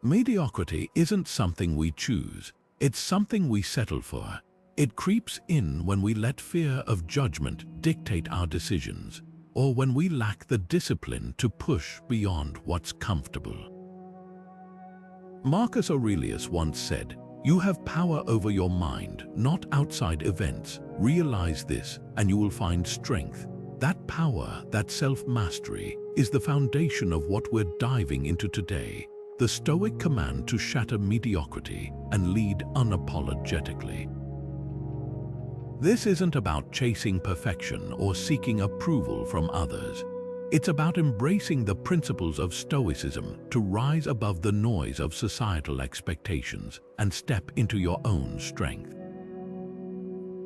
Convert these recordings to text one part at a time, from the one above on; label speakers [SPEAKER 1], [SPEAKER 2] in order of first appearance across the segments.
[SPEAKER 1] Mediocrity isn't something we choose, it's something we settle for. It creeps in when we let fear of judgment dictate our decisions, or when we lack the discipline to push beyond what's comfortable. Marcus Aurelius once said, "You have power over your mind, not outside events. Realize this, and you will find strength." That power, that self-mastery, is the foundation of what we're diving into today. The Stoic command to shatter mediocrity and lead unapologetically. This isn't about chasing perfection or seeking approval from others. It's about embracing the principles of Stoicism to rise above the noise of societal expectations and step into your own strength.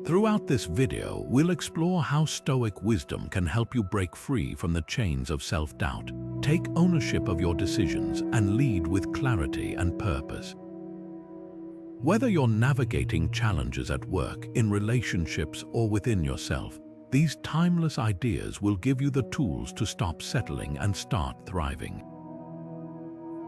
[SPEAKER 1] Throughout this video, we'll explore how Stoic wisdom can help you break free from the chains of self-doubt, take ownership of your decisions, and lead with clarity and purpose. Whether you're navigating challenges at work, in relationships, or within yourself, these timeless ideas will give you the tools to stop settling and start thriving.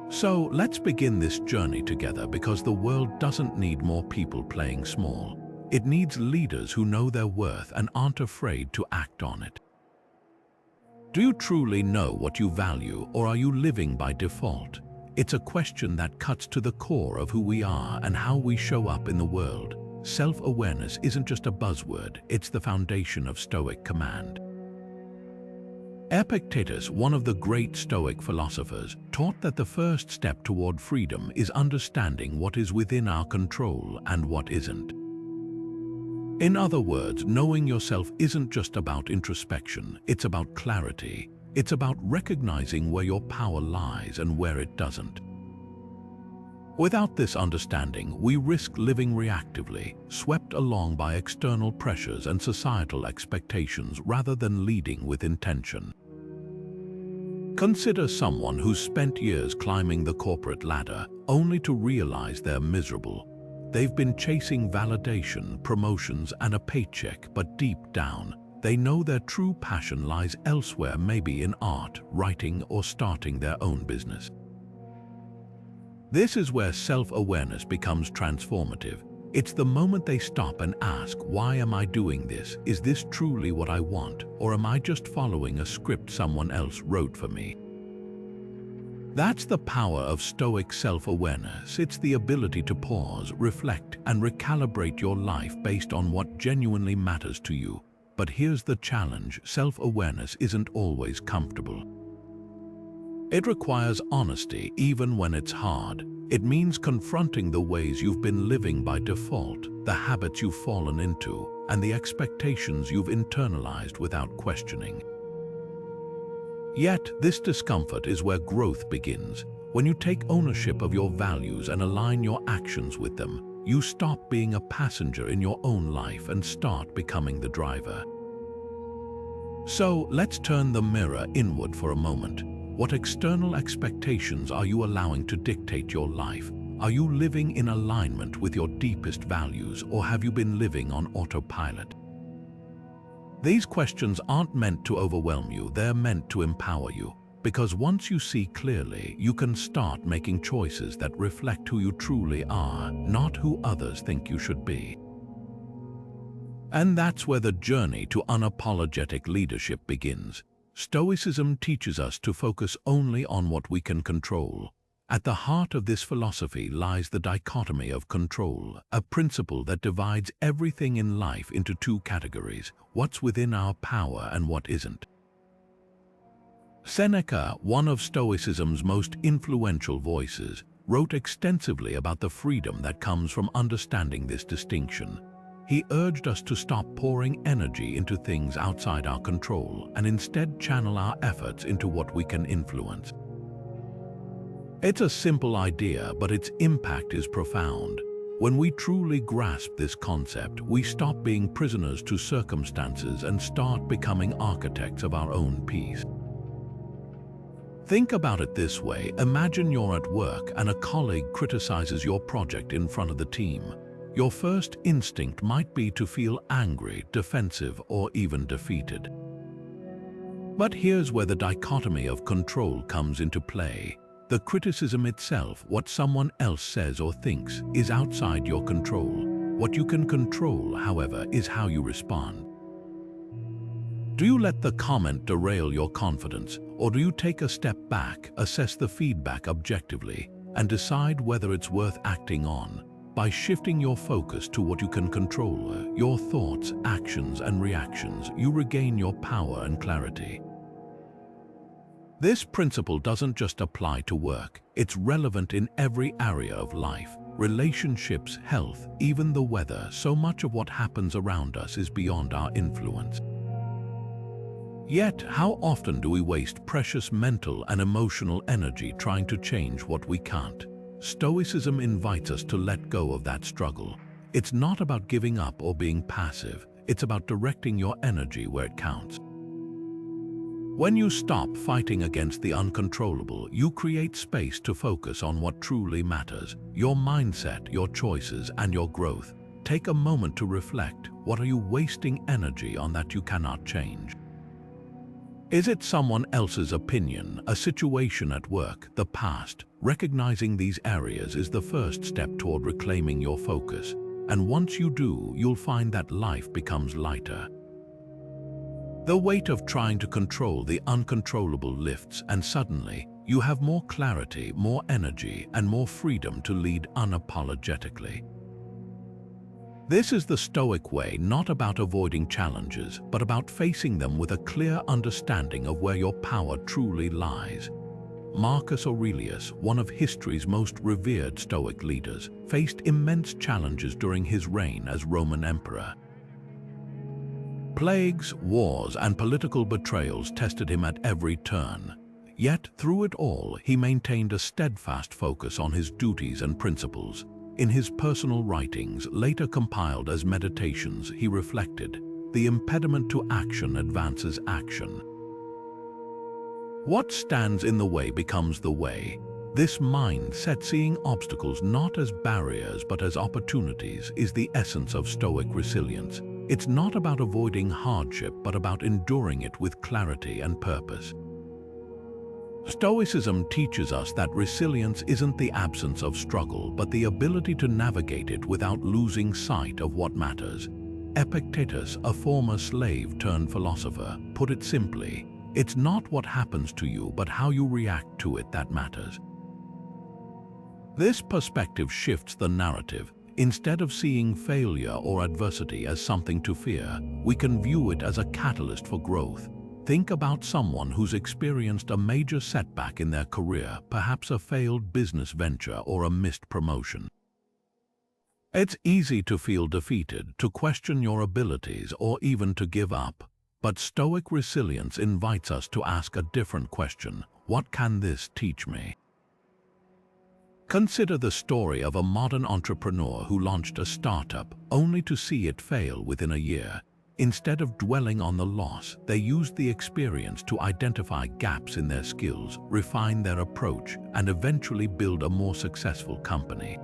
[SPEAKER 1] So let's begin this journey together, because the world doesn't need more people playing small. It needs leaders who know their worth and aren't afraid to act on it. Do you truly know what you value, or are you living by default? It's a question that cuts to the core of who we are and how we show up in the world. Self-awareness isn't just a buzzword, it's the foundation of Stoic command. Epictetus, one of the great Stoic philosophers, taught that the first step toward freedom is understanding what is within our control and what isn't. In other words, knowing yourself isn't just about introspection, it's about clarity. It's about recognizing where your power lies and where it doesn't. Without this understanding, we risk living reactively, swept along by external pressures and societal expectations rather than leading with intention. Consider someone who's spent years climbing the corporate ladder, only to realize they're miserable. They've been chasing validation, promotions, and a paycheck, but deep down, they know their true passion lies elsewhere, maybe in art, writing, or starting their own business. This is where self-awareness becomes transformative. It's the moment they stop and ask, why am I doing this? Is this truly what I want? Or am I just following a script someone else wrote for me? That's the power of Stoic self-awareness. It's the ability to pause, reflect, and recalibrate your life based on what genuinely matters to you. But here's the challenge: self-awareness isn't always comfortable. It requires honesty, even when it's hard. It means confronting the ways you've been living by default, the habits you've fallen into, and the expectations you've internalized without questioning. Yet, this discomfort is where growth begins. When you take ownership of your values and align your actions with them, you stop being a passenger in your own life and start becoming the driver. So, let's turn the mirror inward for a moment. What external expectations are you allowing to dictate your life? Are you living in alignment with your deepest values, or have you been living on autopilot? These questions aren't meant to overwhelm you, they're meant to empower you. Because once you see clearly, you can start making choices that reflect who you truly are, not who others think you should be. And that's where the journey to unapologetic leadership begins. Stoicism teaches us to focus only on what we can control. At the heart of this philosophy lies the dichotomy of control, a principle that divides everything in life into two categories: what's within our power and what isn't. Seneca, one of Stoicism's most influential voices, wrote extensively about the freedom that comes from understanding this distinction. He urged us to stop pouring energy into things outside our control and instead channel our efforts into what we can influence. It's a simple idea, but its impact is profound. When we truly grasp this concept, we stop being prisoners to circumstances and start becoming architects of our own peace. Think about it this way: imagine you're at work and a colleague criticizes your project in front of the team. Your first instinct might be to feel angry, defensive, or even defeated. But here's where the dichotomy of control comes into play. The criticism itself, what someone else says or thinks, is outside your control. What you can control, however, is how you respond. Do you let the comment derail your confidence, or do you take a step back, assess the feedback objectively, and decide whether it's worth acting on? By shifting your focus to what you can control, your thoughts, actions, and reactions, you regain your power and clarity. This principle doesn't just apply to work, it's relevant in every area of life. Relationships, health, even the weather. So much of what happens around us is beyond our influence. Yet, how often do we waste precious mental and emotional energy trying to change what we can't? Stoicism invites us to let go of that struggle. It's not about giving up or being passive, it's about directing your energy where it counts. When you stop fighting against the uncontrollable, you create space to focus on what truly matters: your mindset, your choices, and your growth. Take a moment to reflect. What are you wasting energy on that you cannot change? Is it someone else's opinion, a situation at work, the past? Recognizing these areas is the first step toward reclaiming your focus. And once you do, you'll find that life becomes lighter. The weight of trying to control the uncontrollable lifts, and suddenly, you have more clarity, more energy, and more freedom to lead unapologetically. This is the Stoic way, not about avoiding challenges, but about facing them with a clear understanding of where your power truly lies. Marcus Aurelius, one of history's most revered Stoic leaders, faced immense challenges during his reign as Roman emperor. Plagues, wars, and political betrayals tested him at every turn. Yet, through it all, he maintained a steadfast focus on his duties and principles. In his personal writings, later compiled as meditations, he reflected, "The impediment to action advances action. What stands in the way becomes the way." This mindset, seeing obstacles not as barriers but as opportunities, is the essence of Stoic resilience. It's not about avoiding hardship, but about enduring it with clarity and purpose. Stoicism teaches us that resilience isn't the absence of struggle, but the ability to navigate it without losing sight of what matters. Epictetus, a former slave turned philosopher, put it simply, "It's not what happens to you, but how you react to it that matters." This perspective shifts the narrative. Instead of seeing failure or adversity as something to fear, we can view it as a catalyst for growth. Think about someone who's experienced a major setback in their career, perhaps a failed business venture or a missed promotion. It's easy to feel defeated, to question your abilities, or even to give up. But Stoic resilience invites us to ask a different question: what can this teach me? Consider the story of a modern entrepreneur who launched a startup only to see it fail within a year. Instead of dwelling on the loss, they used the experience to identify gaps in their skills, refine their approach, and eventually build a more successful company.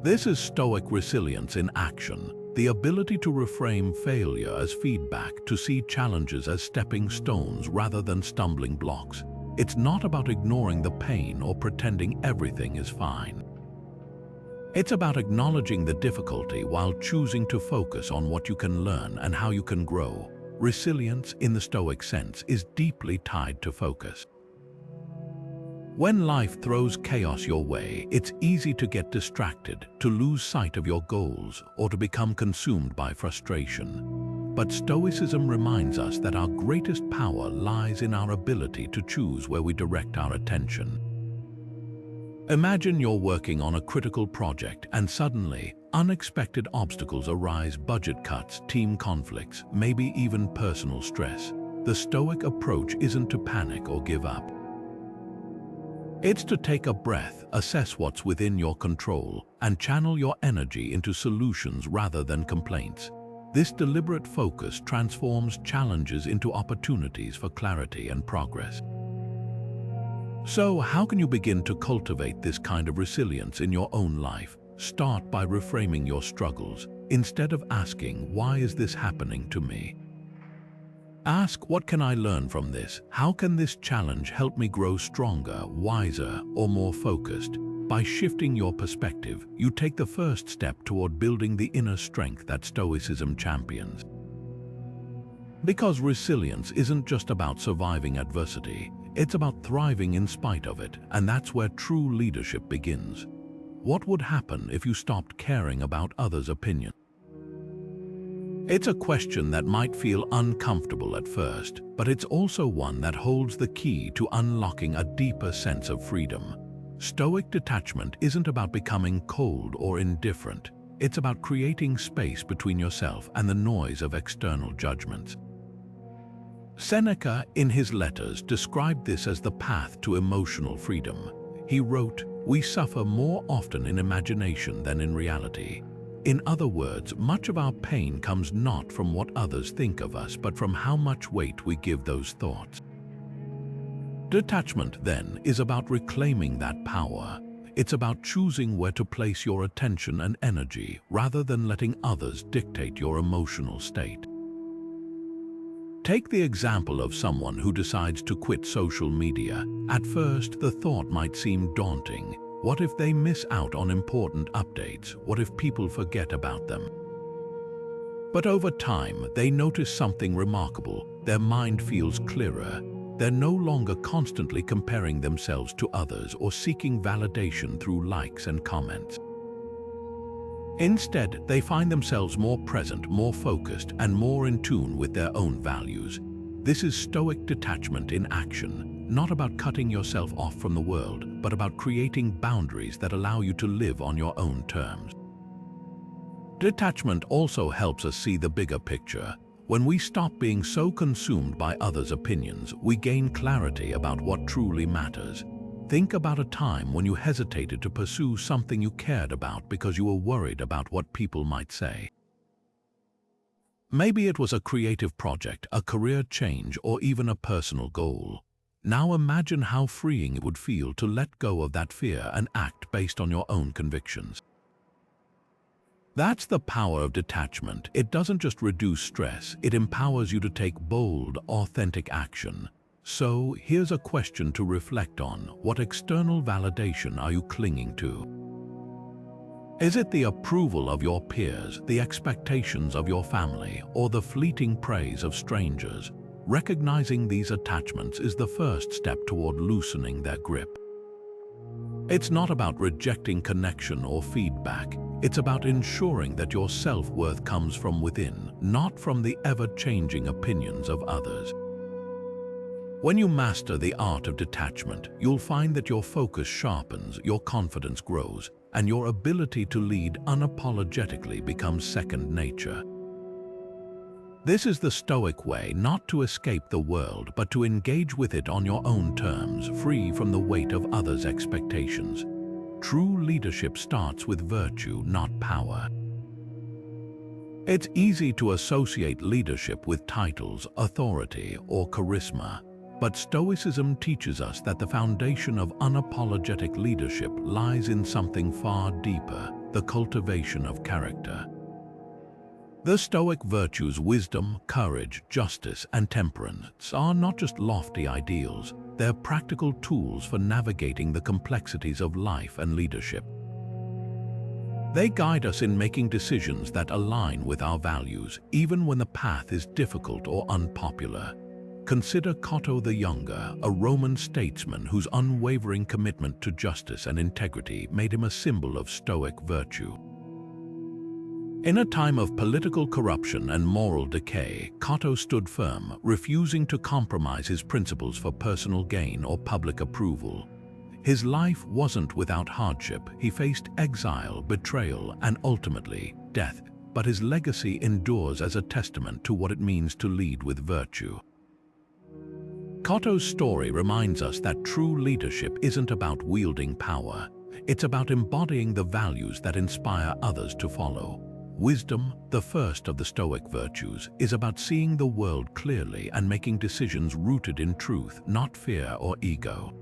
[SPEAKER 1] This is Stoic resilience in action, the ability to reframe failure as feedback, to see challenges as stepping stones rather than stumbling blocks. It's not about ignoring the pain or pretending everything is fine. It's about acknowledging the difficulty while choosing to focus on what you can learn and how you can grow. Resilience, in the Stoic sense, is deeply tied to focus. When life throws chaos your way, it's easy to get distracted, to lose sight of your goals, or to become consumed by frustration. But Stoicism reminds us that our greatest power lies in our ability to choose where we direct our attention. Imagine you're working on a critical project and suddenly, unexpected obstacles arise: budget cuts, team conflicts, maybe even personal stress. The Stoic approach isn't to panic or give up. It's to take a breath, assess what's within your control, and channel your energy into solutions rather than complaints. This deliberate focus transforms challenges into opportunities for clarity and progress. So, how can you begin to cultivate this kind of resilience in your own life? Start by reframing your struggles. Instead of asking, "Why is this happening to me?" Ask, what can I learn from this? How can this challenge help me grow stronger, wiser, or more focused? By shifting your perspective, you take the first step toward building the inner strength that Stoicism champions. Because resilience isn't just about surviving adversity, it's about thriving in spite of it, and that's where true leadership begins. What would happen if you stopped caring about others' opinions? It's a question that might feel uncomfortable at first, but it's also one that holds the key to unlocking a deeper sense of freedom. Stoic detachment isn't about becoming cold or indifferent. It's about creating space between yourself and the noise of external judgments. Seneca, in his letters, described this as the path to emotional freedom. He wrote, "We suffer more often in imagination than in reality." In other words, much of our pain comes not from what others think of us, but from how much weight we give those thoughts. Detachment, then, is about reclaiming that power. It's about choosing where to place your attention and energy rather than letting others dictate your emotional state. Take the example of someone who decides to quit social media. At first, the thought might seem daunting. What if they miss out on important updates? What if people forget about them? But over time, they notice something remarkable. Their mind feels clearer. They're no longer constantly comparing themselves to others or seeking validation through likes and comments. Instead, they find themselves more present, more focused, and more in tune with their own values. This is Stoic detachment in action, not about cutting yourself off from the world, but about creating boundaries that allow you to live on your own terms. Detachment also helps us see the bigger picture. When we stop being so consumed by others' opinions, we gain clarity about what truly matters. Think about a time when you hesitated to pursue something you cared about because you were worried about what people might say. Maybe it was a creative project, a career change, or even a personal goal. Now imagine how freeing it would feel to let go of that fear and act based on your own convictions. That's the power of detachment. It doesn't just reduce stress, it empowers you to take bold, authentic action. So, here's a question to reflect on. What external validation are you clinging to? Is it the approval of your peers, the expectations of your family, or the fleeting praise of strangers? Recognizing these attachments is the first step toward loosening their grip. It's not about rejecting connection or feedback. It's about ensuring that your self-worth comes from within, not from the ever-changing opinions of others. When you master the art of detachment, you'll find that your focus sharpens, your confidence grows, and your ability to lead unapologetically becomes second nature. This is the Stoic way, not to escape the world, but to engage with it on your own terms, free from the weight of others' expectations. True leadership starts with virtue, not power. It's easy to associate leadership with titles, authority, or charisma. But Stoicism teaches us that the foundation of unapologetic leadership lies in something far deeper, the cultivation of character. The Stoic virtues, wisdom, courage, justice, and temperance, are not just lofty ideals, they're practical tools for navigating the complexities of life and leadership. They guide us in making decisions that align with our values, even when the path is difficult or unpopular. Consider Cato the Younger, a Roman statesman whose unwavering commitment to justice and integrity made him a symbol of Stoic virtue. In a time of political corruption and moral decay, Cato stood firm, refusing to compromise his principles for personal gain or public approval. His life wasn't without hardship. He faced exile, betrayal, and ultimately, death. But his legacy endures as a testament to what it means to lead with virtue. Cato's story reminds us that true leadership isn't about wielding power. It's about embodying the values that inspire others to follow. Wisdom, the first of the Stoic virtues, is about seeing the world clearly and making decisions rooted in truth, not fear or ego.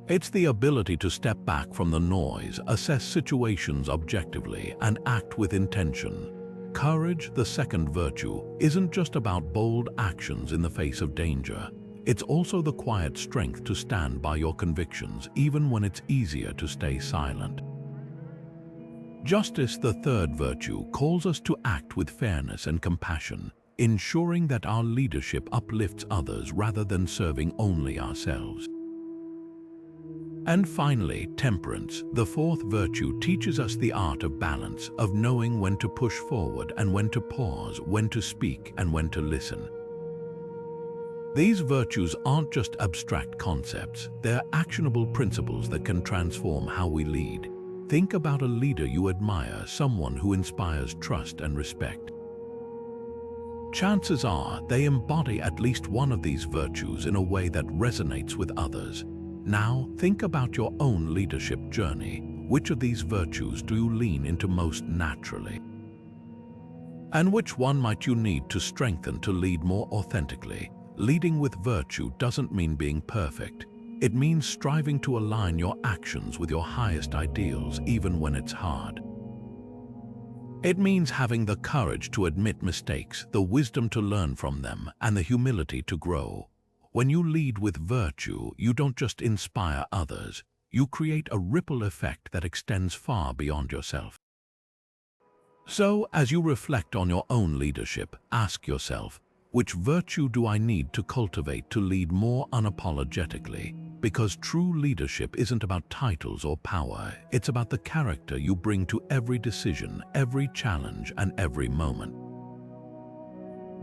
[SPEAKER 1] It's the ability to step back from the noise, assess situations objectively, and act with intention. Courage, the second virtue, isn't just about bold actions in the face of danger. It's also the quiet strength to stand by your convictions, even when it's easier to stay silent. Justice, the third virtue, calls us to act with fairness and compassion, ensuring that our leadership uplifts others rather than serving only ourselves. And finally, temperance, the fourth virtue, teaches us the art of balance, of knowing when to push forward and when to pause, when to speak and when to listen. These virtues aren't just abstract concepts, they're actionable principles that can transform how we lead. Think about a leader you admire, someone who inspires trust and respect. Chances are they embody at least one of these virtues in a way that resonates with others. Now, think about your own leadership journey. Which of these virtues do you lean into most naturally? And which one might you need to strengthen to lead more authentically? Leading with virtue doesn't mean being perfect. It means striving to align your actions with your highest ideals, even when it's hard. It means having the courage to admit mistakes, the wisdom to learn from them, and the humility to grow. When you lead with virtue, you don't just inspire others, you create a ripple effect that extends far beyond yourself. So, as you reflect on your own leadership, ask yourself, which virtue do I need to cultivate to lead more unapologetically? Because true leadership isn't about titles or power, it's about the character you bring to every decision, every challenge, and every moment.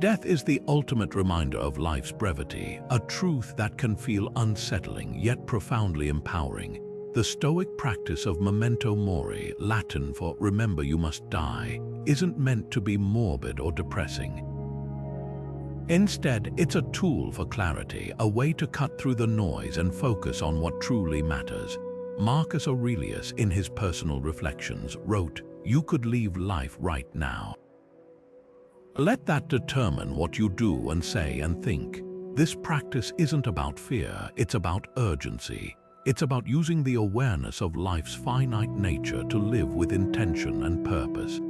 [SPEAKER 1] Death is the ultimate reminder of life's brevity, a truth that can feel unsettling yet profoundly empowering. The Stoic practice of Memento Mori, Latin for remember you must die, isn't meant to be morbid or depressing. Instead, it's a tool for clarity, a way to cut through the noise and focus on what truly matters. Marcus Aurelius, in his personal reflections, wrote, "You could leave life right now." Let that determine what you do and say and think. This practice isn't about fear, it's about urgency. It's about using the awareness of life's finite nature to live with intention and purpose.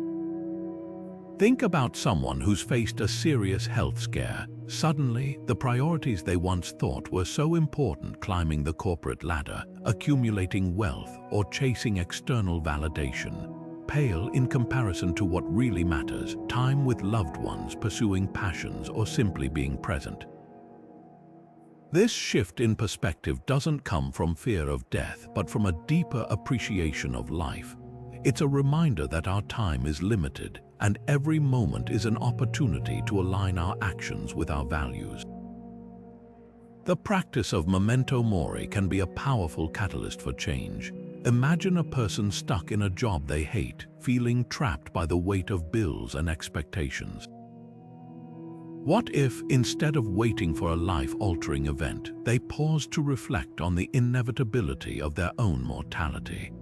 [SPEAKER 1] Think about someone who's faced a serious health scare. Suddenly, the priorities they once thought were so important, climbing the corporate ladder, accumulating wealth, or chasing external validation, pale in comparison to what really matters: time with loved ones, pursuing passions, or simply being present. This shift in perspective doesn't come from fear of death, but from a deeper appreciation of life. It's a reminder that our time is limited, and every moment is an opportunity to align our actions with our values. The practice of Memento Mori can be a powerful catalyst for change. Imagine a person stuck in a job they hate, feeling trapped by the weight of bills and expectations. What if, instead of waiting for a life-altering event, they paused to reflect on the inevitability of their own mortality?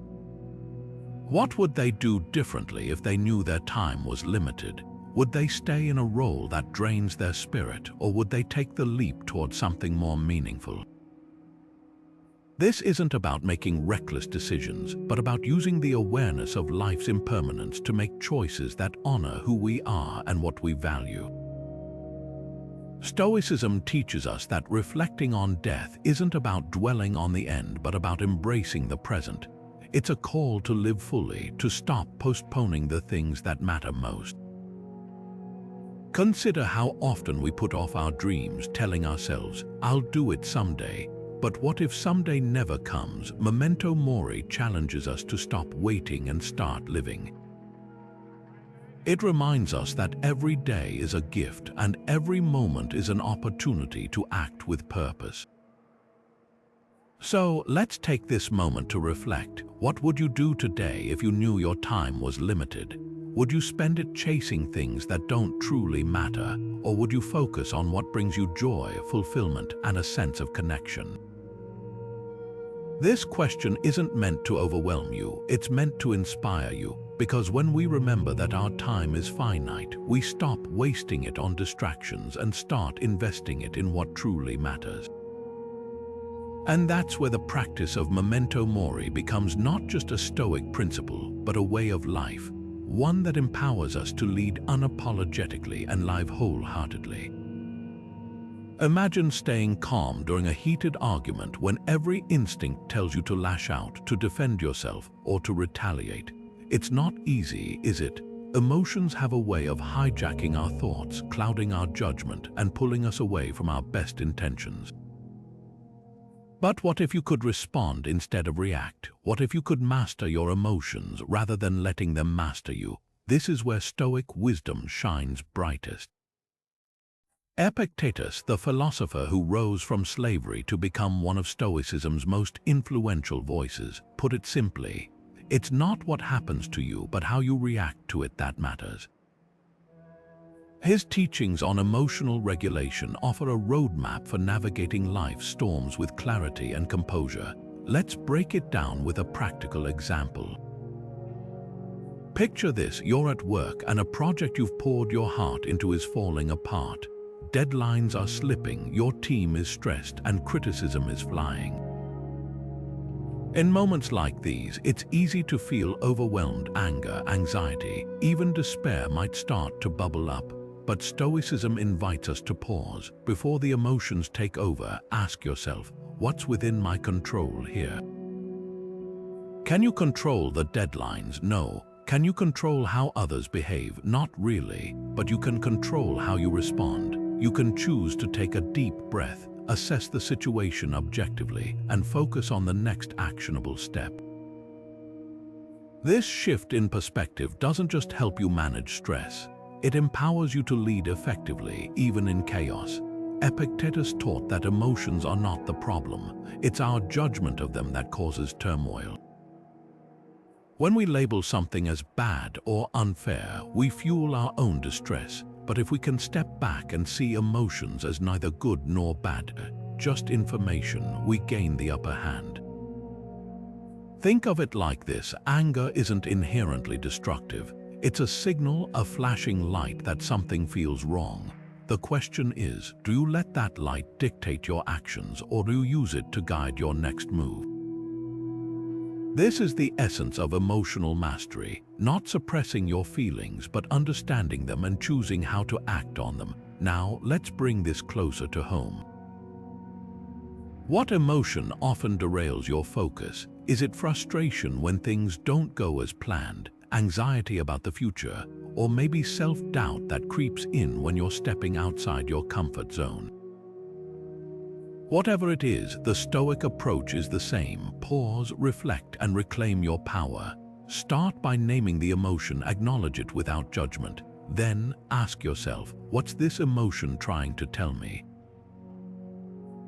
[SPEAKER 1] What would they do differently if they knew their time was limited? Would they stay in a role that drains their spirit, or would they take the leap towards something more meaningful? This isn't about making reckless decisions, but about using the awareness of life's impermanence to make choices that honor who we are and what we value. Stoicism teaches us that reflecting on death isn't about dwelling on the end, but about embracing the present. It's a call to live fully, to stop postponing the things that matter most. Consider how often we put off our dreams, telling ourselves, "I'll do it someday." But what if someday never comes? Memento Mori challenges us to stop waiting and start living. It reminds us that every day is a gift and every moment is an opportunity to act with purpose. So let's take this moment to reflect. What would you do today if you knew your time was limited? Would you spend it chasing things that don't truly matter, or would you focus on what brings you joy, fulfillment, and a sense of connection? This question isn't meant to overwhelm you, it's meant to inspire you, because when we remember that our time is finite, we stop wasting it on distractions and start investing it in what truly matters. And that's where the practice of Memento Mori becomes not just a Stoic principle, but a way of life. one that empowers us to lead unapologetically and live wholeheartedly. Imagine staying calm during a heated argument when every instinct tells you to lash out, to defend yourself, or to retaliate. It's not easy, is it? Emotions have a way of hijacking our thoughts, clouding our judgment, and pulling us away from our best intentions. But what if you could respond instead of react? What if you could master your emotions rather than letting them master you? This is where Stoic wisdom shines brightest. Epictetus, the philosopher who rose from slavery to become one of Stoicism's most influential voices, put it simply: it's not what happens to you, but how you react to it that matters. His teachings on emotional regulation offer a roadmap for navigating life's storms with clarity and composure. Let's break it down with a practical example. Picture this: you're at work and a project you've poured your heart into is falling apart. Deadlines are slipping, your team is stressed, and criticism is flying. In moments like these, it's easy to feel overwhelmed. Anger, anxiety, even despair might start to bubble up. But Stoicism invites us to pause. Before the emotions take over, ask yourself, what's within my control here? Can you control the deadlines? No. Can you control how others behave? Not really. But you can control how you respond. You can choose to take a deep breath, assess the situation objectively, and focus on the next actionable step. This shift in perspective doesn't just help you manage stress. It empowers you to lead effectively, even in chaos. Epictetus taught that emotions are not the problem. It's our judgment of them that causes turmoil. When we label something as bad or unfair, we fuel our own distress. But if we can step back and see emotions as neither good nor bad, just information, we gain the upper hand. Think of it like this: anger isn't inherently destructive. It's a signal, a flashing light that something feels wrong. The question is, do you let that light dictate your actions, or do you use it to guide your next move? This is the essence of emotional mastery, not suppressing your feelings, but understanding them and choosing how to act on them. Now, let's bring this closer to home. What emotion often derails your focus? Is it frustration when things don't go as planned, anxiety about the future, or maybe self-doubt that creeps in when you're stepping outside your comfort zone? Whatever it is, the Stoic approach is the same. Pause, reflect, and reclaim your power. Start by naming the emotion, acknowledge it without judgment. Then ask yourself, what's this emotion trying to tell me?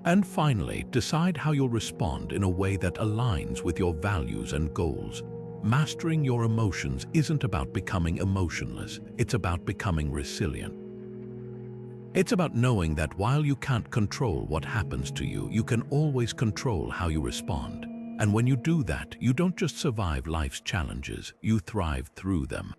[SPEAKER 1] And finally, decide how you'll respond in a way that aligns with your values and goals. Mastering your emotions isn't about becoming emotionless, it's about becoming resilient. It's about knowing that while you can't control what happens to you, you can always control how you respond. And when you do that, you don't just survive life's challenges, you thrive through them.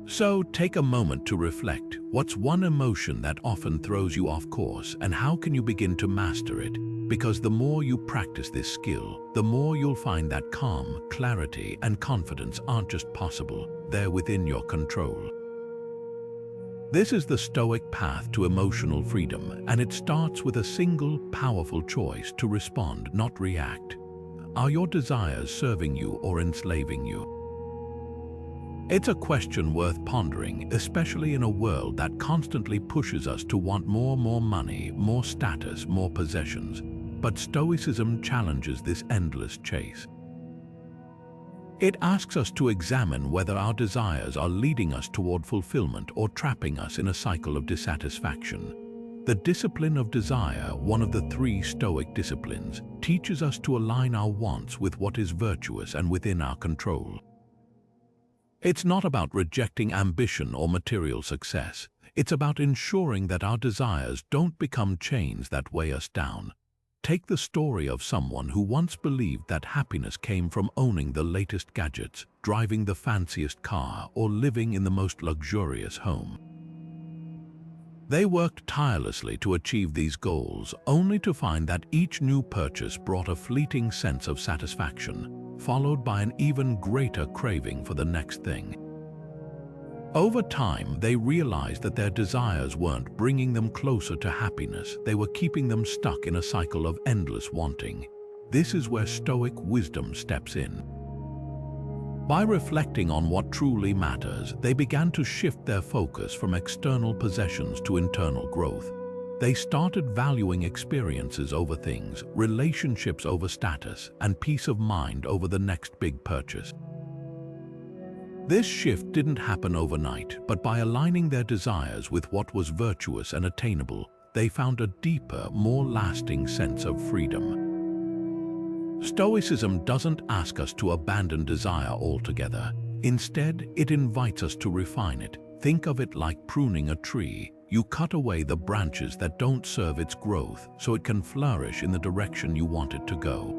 [SPEAKER 1] So take a moment to reflect. What's one emotion that often throws you off course, and how can you begin to master it? Because the more you practice this skill, the more you'll find that calm, clarity, and confidence aren't just possible, they're within your control. This is the Stoic path to emotional freedom, and it starts with a single, powerful choice to respond, not react. Are your desires serving you or enslaving you? It's a question worth pondering, especially in a world that constantly pushes us to want more money, more status, more possessions. But Stoicism challenges this endless chase. It asks us to examine whether our desires are leading us toward fulfillment or trapping us in a cycle of dissatisfaction. The discipline of desire, one of the 3 Stoic disciplines, teaches us to align our wants with what is virtuous and within our control. It's not about rejecting ambition or material success. It's about ensuring that our desires don't become chains that weigh us down. Take the story of someone who once believed that happiness came from owning the latest gadgets, driving the fanciest car, or living in the most luxurious home. They worked tirelessly to achieve these goals, only to find that each new purchase brought a fleeting sense of satisfaction. followed by an even greater craving for the next thing. Over time, they realized that their desires weren't bringing them closer to happiness, they were keeping them stuck in a cycle of endless wanting. This is where Stoic wisdom steps in. By reflecting on what truly matters, they began to shift their focus from external possessions to internal growth. They started valuing experiences over things, relationships over status, and peace of mind over the next big purchase. This shift didn't happen overnight, but by aligning their desires with what was virtuous and attainable, they found a deeper, more lasting sense of freedom. Stoicism doesn't ask us to abandon desire altogether. Instead, it invites us to refine it. Think of it like pruning a tree. You cut away the branches that don't serve its growth so it can flourish in the direction you want it to go.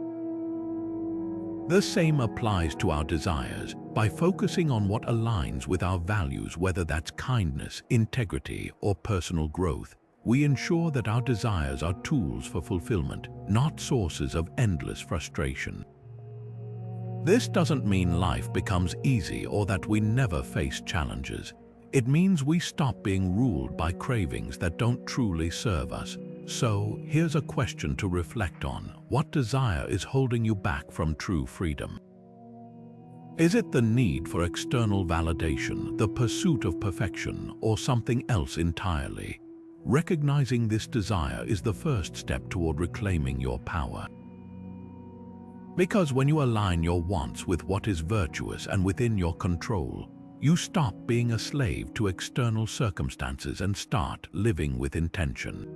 [SPEAKER 1] The same applies to our desires. By focusing on what aligns with our values, whether that's kindness, integrity, or personal growth, we ensure that our desires are tools for fulfillment, not sources of endless frustration. This doesn't mean life becomes easy or that we never face challenges. It means we stop being ruled by cravings that don't truly serve us. So, here's a question to reflect on. What desire is holding you back from true freedom? Is it the need for external validation, the pursuit of perfection, or something else entirely? Recognizing this desire is the first step toward reclaiming your power. Because when you align your wants with what is virtuous and within your control, you stop being a slave to external circumstances and start living with intention.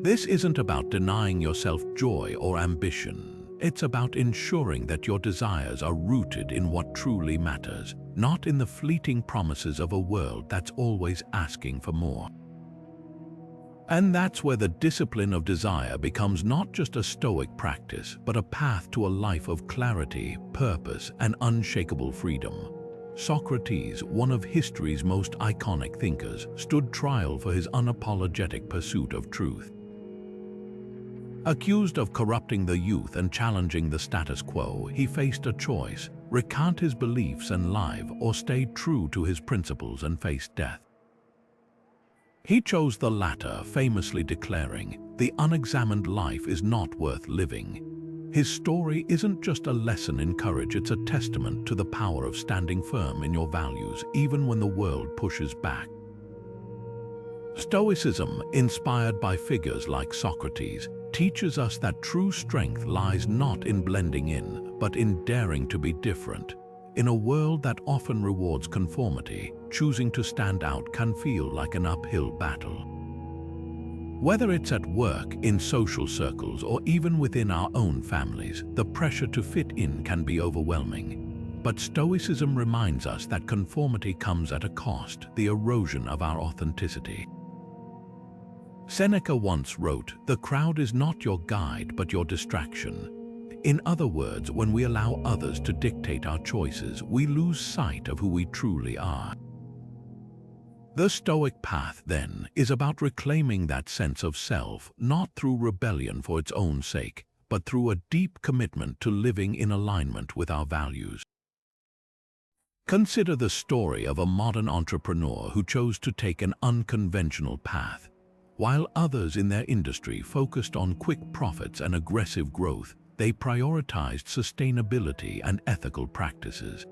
[SPEAKER 1] This isn't about denying yourself joy or ambition. It's about ensuring that your desires are rooted in what truly matters, not in the fleeting promises of a world that's always asking for more. And that's where the discipline of desire becomes not just a Stoic practice, but a path to a life of clarity, purpose, and unshakable freedom. Socrates, one of history's most iconic thinkers, stood trial for his unapologetic pursuit of truth. Accused of corrupting the youth and challenging the status quo, he faced a choice: recant his beliefs and live, or stay true to his principles and face death. He chose the latter, famously declaring, "The unexamined life is not worth living." His story isn't just a lesson in courage, it's a testament to the power of standing firm in your values, even when the world pushes back. Stoicism, inspired by figures like Socrates, teaches us that true strength lies not in blending in, but in daring to be different. In a world that often rewards conformity, choosing to stand out can feel like an uphill battle. Whether it's at work, in social circles, or even within our own families, the pressure to fit in can be overwhelming. But Stoicism reminds us that conformity comes at a cost, the erosion of our authenticity. Seneca once wrote, "The crowd is not your guide, but your distraction." In other words, when we allow others to dictate our choices, we lose sight of who we truly are. The Stoic path, then, is about reclaiming that sense of self, not through rebellion for its own sake, but through a deep commitment to living in alignment with our values. Consider the story of a modern entrepreneur who chose to take an unconventional path. While others in their industry focused on quick profits and aggressive growth, they prioritized sustainability and ethical practices.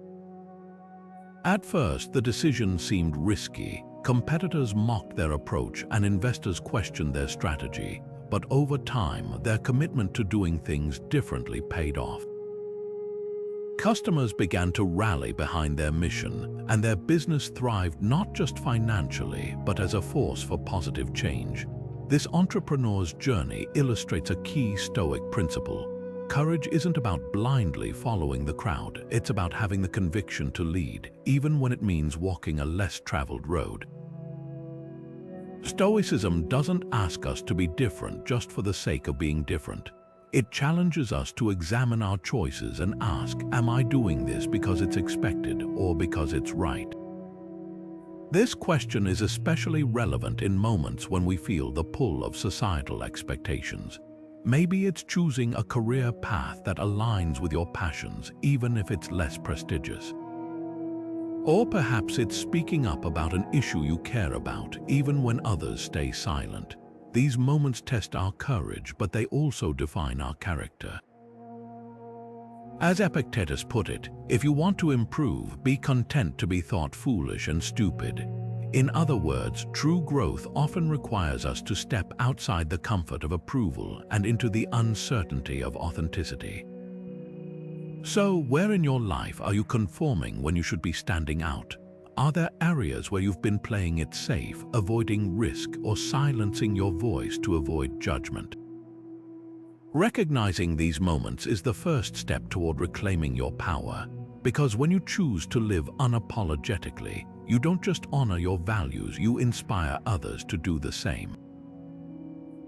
[SPEAKER 1] At first, the decision seemed risky. Competitors mocked their approach and investors questioned their strategy. But over time, their commitment to doing things differently paid off. Customers began to rally behind their mission, and their business thrived not just financially, but as a force for positive change. This entrepreneur's journey illustrates a key Stoic principle. Courage isn't about blindly following the crowd, it's about having the conviction to lead, even when it means walking a less traveled road. Stoicism doesn't ask us to be different just for the sake of being different. It challenges us to examine our choices and ask, am I doing this because it's expected or because it's right? This question is especially relevant in moments when we feel the pull of societal expectations. Maybe it's choosing a career path that aligns with your passions, even if it's less prestigious. Or perhaps it's speaking up about an issue you care about, even when others stay silent. These moments test our courage, but they also define our character. As Epictetus put it, if you want to improve, be content to be thought foolish and stupid. In other words, true growth often requires us to step outside the comfort of approval and into the uncertainty of authenticity. So, where in your life are you conforming when you should be standing out? Are there areas where you've been playing it safe, avoiding risk, or silencing your voice to avoid judgment? Recognizing these moments is the first step toward reclaiming your power, because when you choose to live unapologetically, you don't just honor your values, you inspire others to do the same.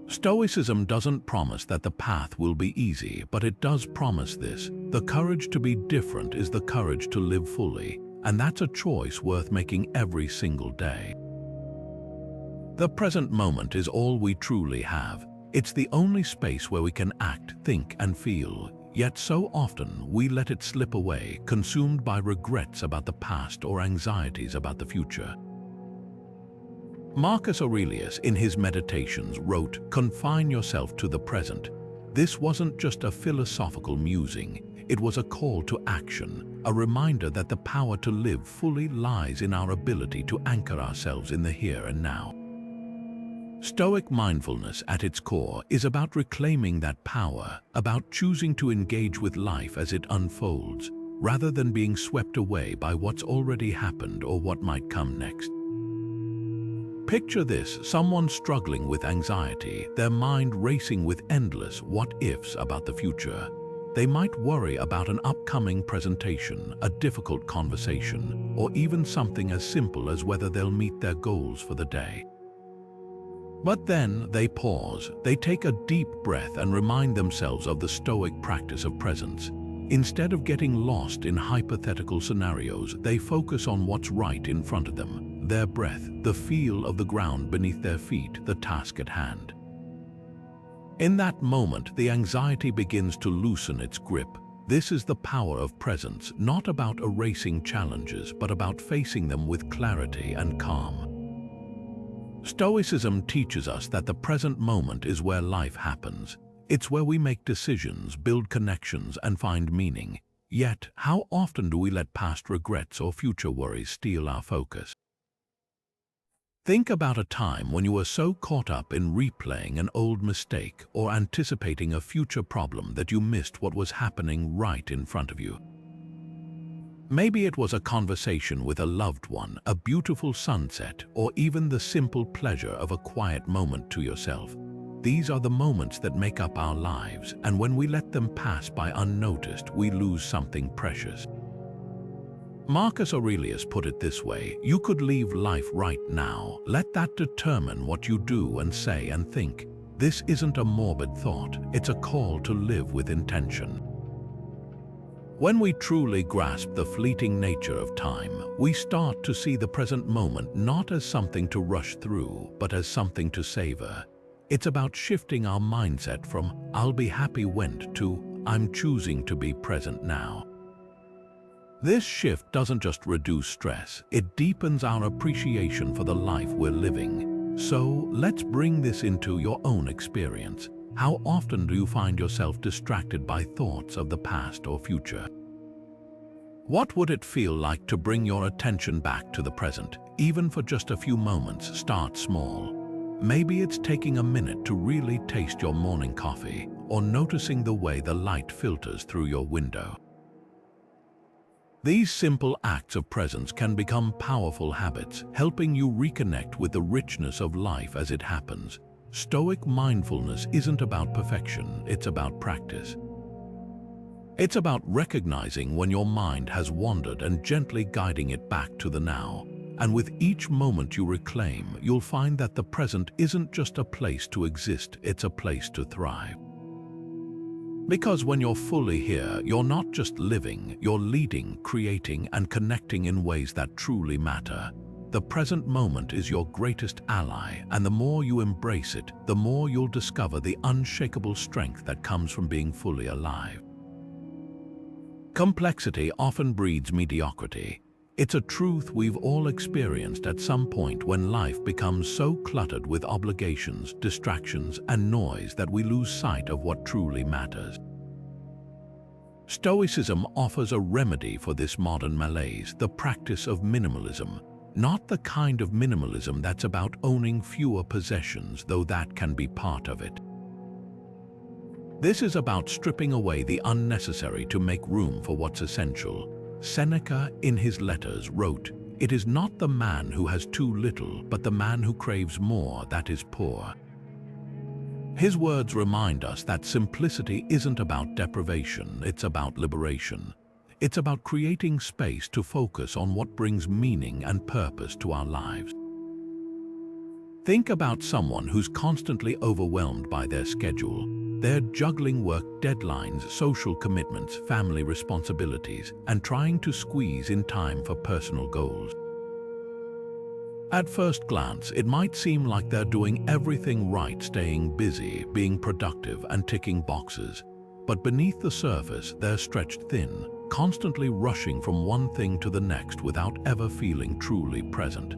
[SPEAKER 1] Stoicism doesn't promise that the path will be easy, but it does promise this: the courage to be different is the courage to live fully, and that's a choice worth making every single day. The present moment is all we truly have. It's the only space where we can act, think, and feel, yet so often we let it slip away, consumed by regrets about the past or anxieties about the future. Marcus Aurelius, in his Meditations, wrote, "Confine yourself to the present." This wasn't just a philosophical musing, it was a call to action, a reminder that the power to live fully lies in our ability to anchor ourselves in the here and now. Stoic mindfulness, at its core, is about reclaiming that power, about choosing to engage with life as it unfolds, rather than being swept away by what's already happened or what might come next. Picture this: someone struggling with anxiety, their mind racing with endless what-ifs about the future. They might worry about an upcoming presentation, a difficult conversation, or even something as simple as whether they'll meet their goals for the day. But then they pause, they take a deep breath and remind themselves of the Stoic practice of presence. Instead of getting lost in hypothetical scenarios, they focus on what's right in front of them: their breath, the feel of the ground beneath their feet, the task at hand. In that moment, the anxiety begins to loosen its grip. This is the power of presence, not about erasing challenges, but about facing them with clarity and calm. Stoicism teaches us that the present moment is where life happens. It's where we make decisions, build connections, and find meaning. Yet, how often do we let past regrets or future worries steal our focus? Think about a time when you were so caught up in replaying an old mistake or anticipating a future problem that you missed what was happening right in front of you. Maybe it was a conversation with a loved one, a beautiful sunset, or even the simple pleasure of a quiet moment to yourself. These are the moments that make up our lives, and when we let them pass by unnoticed, we lose something precious. Marcus Aurelius put it this way: you could leave life right now. Let that determine what you do and say and think. This isn't a morbid thought, it's a call to live with intention. When we truly grasp the fleeting nature of time, we start to see the present moment not as something to rush through, but as something to savor. It's about shifting our mindset from "I'll be happy when" to "I'm choosing to be present now." This shift doesn't just reduce stress, it deepens our appreciation for the life we're living. So let's bring this into your own experience. How often do you find yourself distracted by thoughts of the past or future? What would it feel like to bring your attention back to the present, even for just a few moments? Start small. Maybe it's taking a minute to really taste your morning coffee, or noticing the way the light filters through your window. These simple acts of presence can become powerful habits, helping you reconnect with the richness of life as it happens. Stoic mindfulness isn't about perfection, it's about practice. It's about recognizing when your mind has wandered and gently guiding it back to the now. And with each moment you reclaim, you'll find that the present isn't just a place to exist, it's a place to thrive. Because when you're fully here, you're not just living, you're leading, creating, and connecting in ways that truly matter. the present moment is your greatest ally, and the more you embrace it, the more you'll discover the unshakable strength that comes from being fully alive. Complexity often breeds mediocrity. It's a truth we've all experienced at some point when life becomes so cluttered with obligations, distractions, and noise that we lose sight of what truly matters. Stoicism offers a remedy for this modern malaise, the practice of minimalism. Not the kind of minimalism that's about owning fewer possessions, though that can be part of it. This is about stripping away the unnecessary to make room for what's essential. Seneca, in his letters, wrote, "It is not the man who has too little, but the man who craves more that is poor." His words remind us that simplicity isn't about deprivation, it's about liberation. It's about creating space to focus on what brings meaning and purpose to our lives. Think about someone who's constantly overwhelmed by their schedule. They're juggling work deadlines, social commitments, family responsibilities, and trying to squeeze in time for personal goals. At first glance, it might seem like they're doing everything right, staying busy, being productive, and ticking boxes. But beneath the surface, they're stretched thin, constantly rushing from one thing to the next without ever feeling truly present.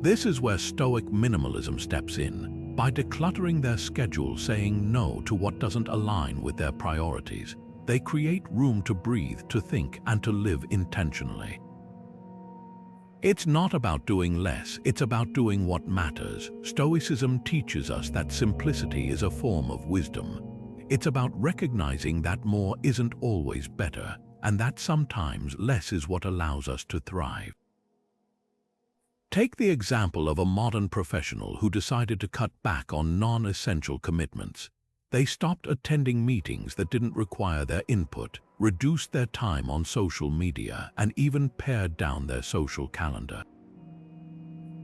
[SPEAKER 1] This is where Stoic minimalism steps in. By decluttering their schedule, saying no to what doesn't align with their priorities, they create room to breathe, to think, and to live intentionally. It's not about doing less, it's about doing what matters. Stoicism teaches us that simplicity is a form of wisdom. It's about recognizing that more isn't always better, and that sometimes less is what allows us to thrive. Take the example of a modern professional who decided to cut back on non-essential commitments. They stopped attending meetings that didn't require their input, reduced their time on social media, and even pared down their social calendar.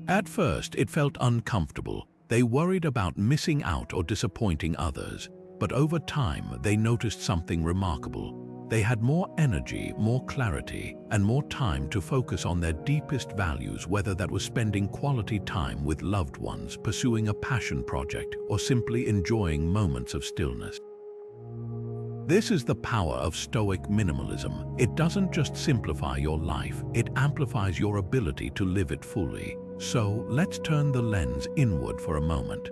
[SPEAKER 1] At first, it felt uncomfortable. They worried about missing out or disappointing others. But over time, they noticed something remarkable. They had more energy, more clarity, and more time to focus on their deepest values, whether that was spending quality time with loved ones, pursuing a passion project, or simply enjoying moments of stillness. This is the power of Stoic minimalism. It doesn't just simplify your life, it amplifies your ability to live it fully. So, let's turn the lens inward for a moment.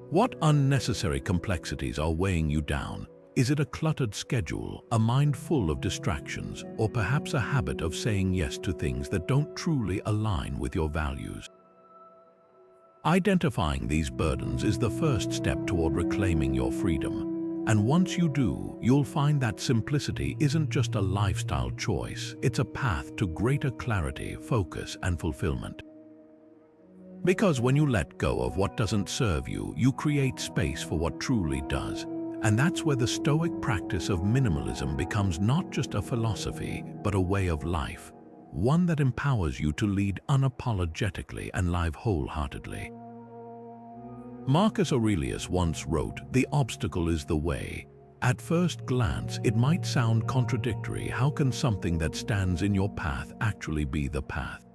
[SPEAKER 1] What unnecessary complexities are weighing you down? Is it a cluttered schedule, a mind full of distractions, or perhaps a habit of saying yes to things that don't truly align with your values? Identifying these burdens is the first step toward reclaiming your freedom. And once you do, you'll find that simplicity isn't just a lifestyle choice, it's a path to greater clarity, focus, and fulfillment. Because when you let go of what doesn't serve you, you create space for what truly does. And that's where the Stoic practice of minimalism becomes not just a philosophy, but a way of life, one that empowers you to lead unapologetically and live wholeheartedly. Marcus Aurelius once wrote, "The obstacle is the way." At first glance, it might sound contradictory. How can something that stands in your path actually be the path?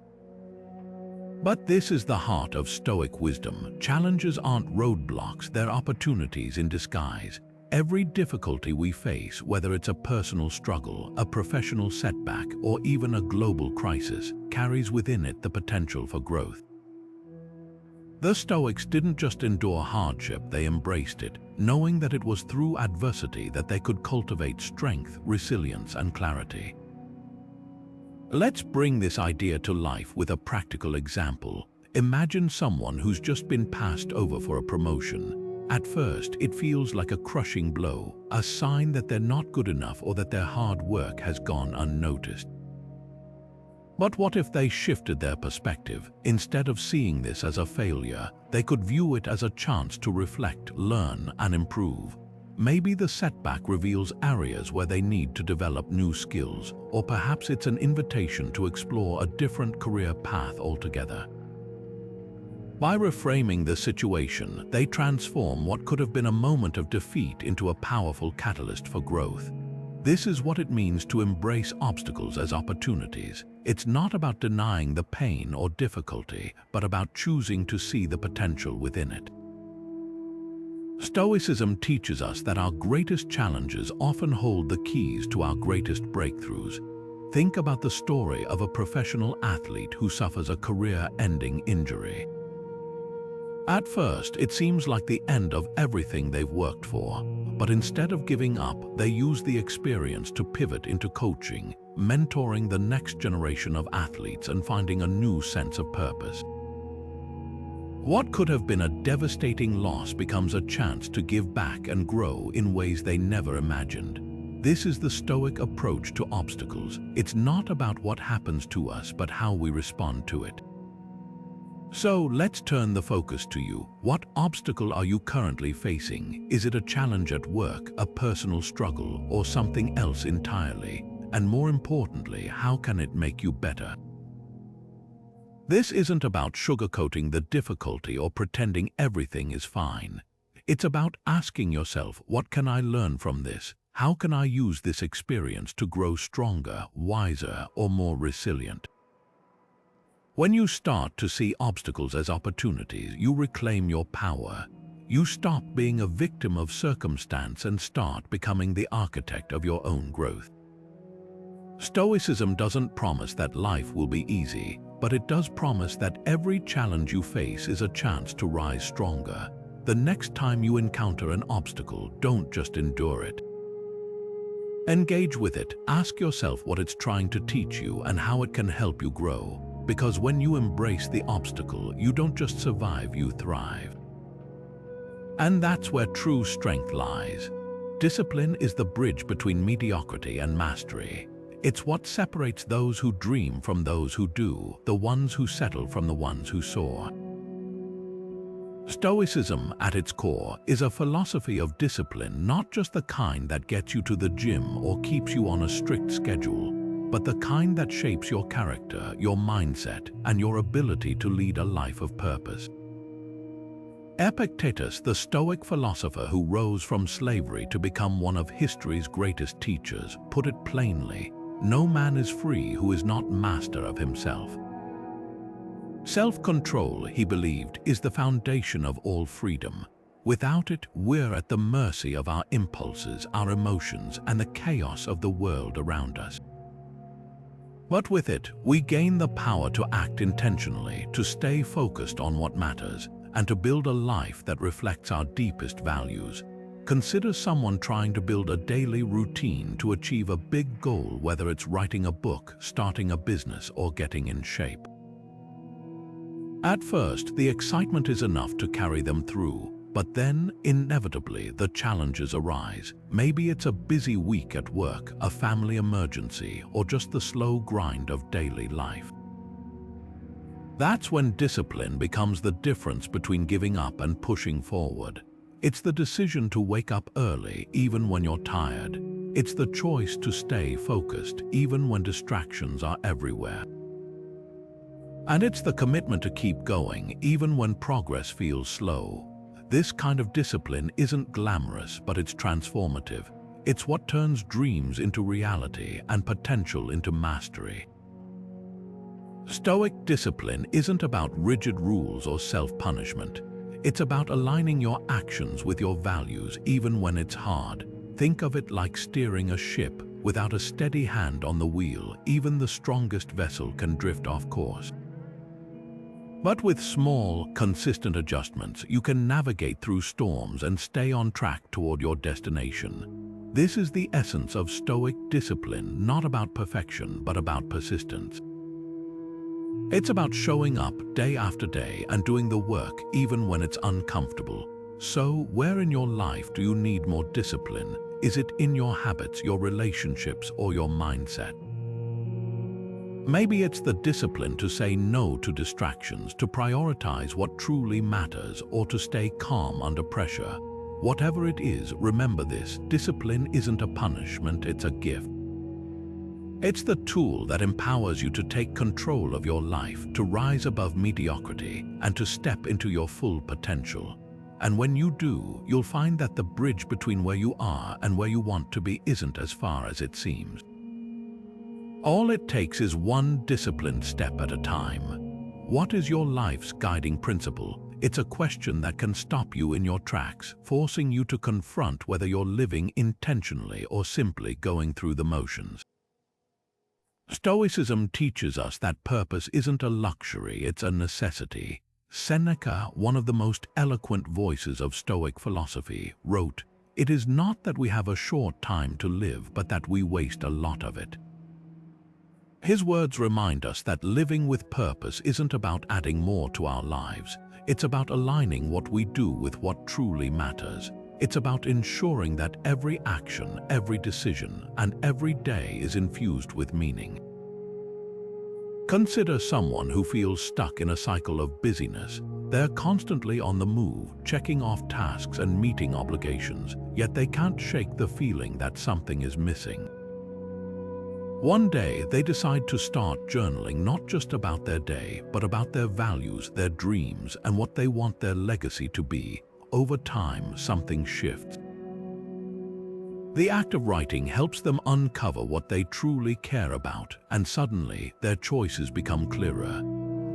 [SPEAKER 1] But this is the heart of Stoic wisdom. Challenges aren't roadblocks, they're opportunities in disguise. Every difficulty we face, whether it's a personal struggle, a professional setback, or even a global crisis, carries within it the potential for growth. The Stoics didn't just endure hardship, they embraced it, knowing that it was through adversity that they could cultivate strength, resilience, and clarity. Let's bring this idea to life with a practical example. Imagine someone who's just been passed over for a promotion. At first, it feels like a crushing blow, a sign that they're not good enough or that their hard work has gone unnoticed. But what if they shifted their perspective? Instead of seeing this as a failure, they could view it as a chance to reflect, learn, and improve. Maybe the setback reveals areas where they need to develop new skills, or perhaps it's an invitation to explore a different career path altogether. By reframing the situation, they transform what could have been a moment of defeat into a powerful catalyst for growth. This is what it means to embrace obstacles as opportunities. It's not about denying the pain or difficulty, but about choosing to see the potential within it. Stoicism teaches us that our greatest challenges often hold the keys to our greatest breakthroughs. Think about the story of a professional athlete who suffers a career-ending injury. At first, it seems like the end of everything they've worked for, but instead of giving up, they use the experience to pivot into coaching, mentoring the next generation of athletes and finding a new sense of purpose. What could have been a devastating loss becomes a chance to give back and grow in ways they never imagined. This is the Stoic approach to obstacles. It's not about what happens to us, but how we respond to it. So let's turn the focus to you. What obstacle are you currently facing? Is it a challenge at work, a personal struggle, or something else entirely? And more importantly, how can it make you better? This isn't about sugarcoating the difficulty or pretending everything is fine. It's about asking yourself, what can I learn from this? How can I use this experience to grow stronger, wiser, or more resilient? When you start to see obstacles as opportunities, you reclaim your power. You stop being a victim of circumstance and start becoming the architect of your own growth. Stoicism doesn't promise that life will be easy, but it does promise that every challenge you face is a chance to rise stronger. The next time you encounter an obstacle, don't just endure it. Engage with it. Ask yourself what it's trying to teach you and how it can help you grow. Because when you embrace the obstacle, you don't just survive, you thrive. And that's where true strength lies. Discipline is the bridge between mediocrity and mastery. It's what separates those who dream from those who do, the ones who settle from the ones who soar. Stoicism, at its core, is a philosophy of discipline, not just the kind that gets you to the gym or keeps you on a strict schedule, but the kind that shapes your character, your mindset, and your ability to lead a life of purpose. Epictetus, the Stoic philosopher who rose from slavery to become one of history's greatest teachers, put it plainly: no man is free who is not master of himself. Self-control, he believed, is the foundation of all freedom. Without it, we're at the mercy of our impulses, our emotions, and the chaos of the world around us. But with it, we gain the power to act intentionally, to stay focused on what matters, and to build a life that reflects our deepest values. Consider someone trying to build a daily routine to achieve a big goal, whether it's writing a book, starting a business, or getting in shape. At first, the excitement is enough to carry them through, but then, inevitably, the challenges arise. Maybe it's a busy week at work, a family emergency, or just the slow grind of daily life. That's when discipline becomes the difference between giving up and pushing forward. It's the decision to wake up early, even when you're tired. It's the choice to stay focused, even when distractions are everywhere. And it's the commitment to keep going, even when progress feels slow. This kind of discipline isn't glamorous, but it's transformative. It's what turns dreams into reality and potential into mastery. Stoic discipline isn't about rigid rules or self-punishment. It's about aligning your actions with your values, even when it's hard. Think of it like steering a ship. Without a steady hand on the wheel, even the strongest vessel can drift off course. But with small, consistent adjustments, you can navigate through storms and stay on track toward your destination. This is the essence of Stoic discipline, not about perfection, but about persistence. It's about showing up day after day and doing the work even when it's uncomfortable. So, where in your life do you need more discipline? Is it in your habits, your relationships, or your mindset? Maybe it's the discipline to say no to distractions, to prioritize what truly matters, or to stay calm under pressure. Whatever it is, remember this: discipline isn't a punishment, it's a gift. It's the tool that empowers you to take control of your life, to rise above mediocrity, and to step into your full potential. And when you do, you'll find that the bridge between where you are and where you want to be isn't as far as it seems. All it takes is one disciplined step at a time. What is your life's guiding principle? It's a question that can stop you in your tracks, forcing you to confront whether you're living intentionally or simply going through the motions. Stoicism teaches us that purpose isn't a luxury, it's a necessity. Seneca, one of the most eloquent voices of Stoic philosophy, wrote, "It is not that we have a short time to live, but that we waste a lot of it." His words remind us that living with purpose isn't about adding more to our lives. It's about aligning what we do with what truly matters. It's about ensuring that every action, every decision, and every day is infused with meaning. Consider someone who feels stuck in a cycle of busyness. They're constantly on the move, checking off tasks and meeting obligations, yet they can't shake the feeling that something is missing. One day, they decide to start journaling not just about their day, but about their values, their dreams, and what they want their legacy to be. Over time, something shifts. The act of writing helps them uncover what they truly care about, and suddenly, their choices become clearer.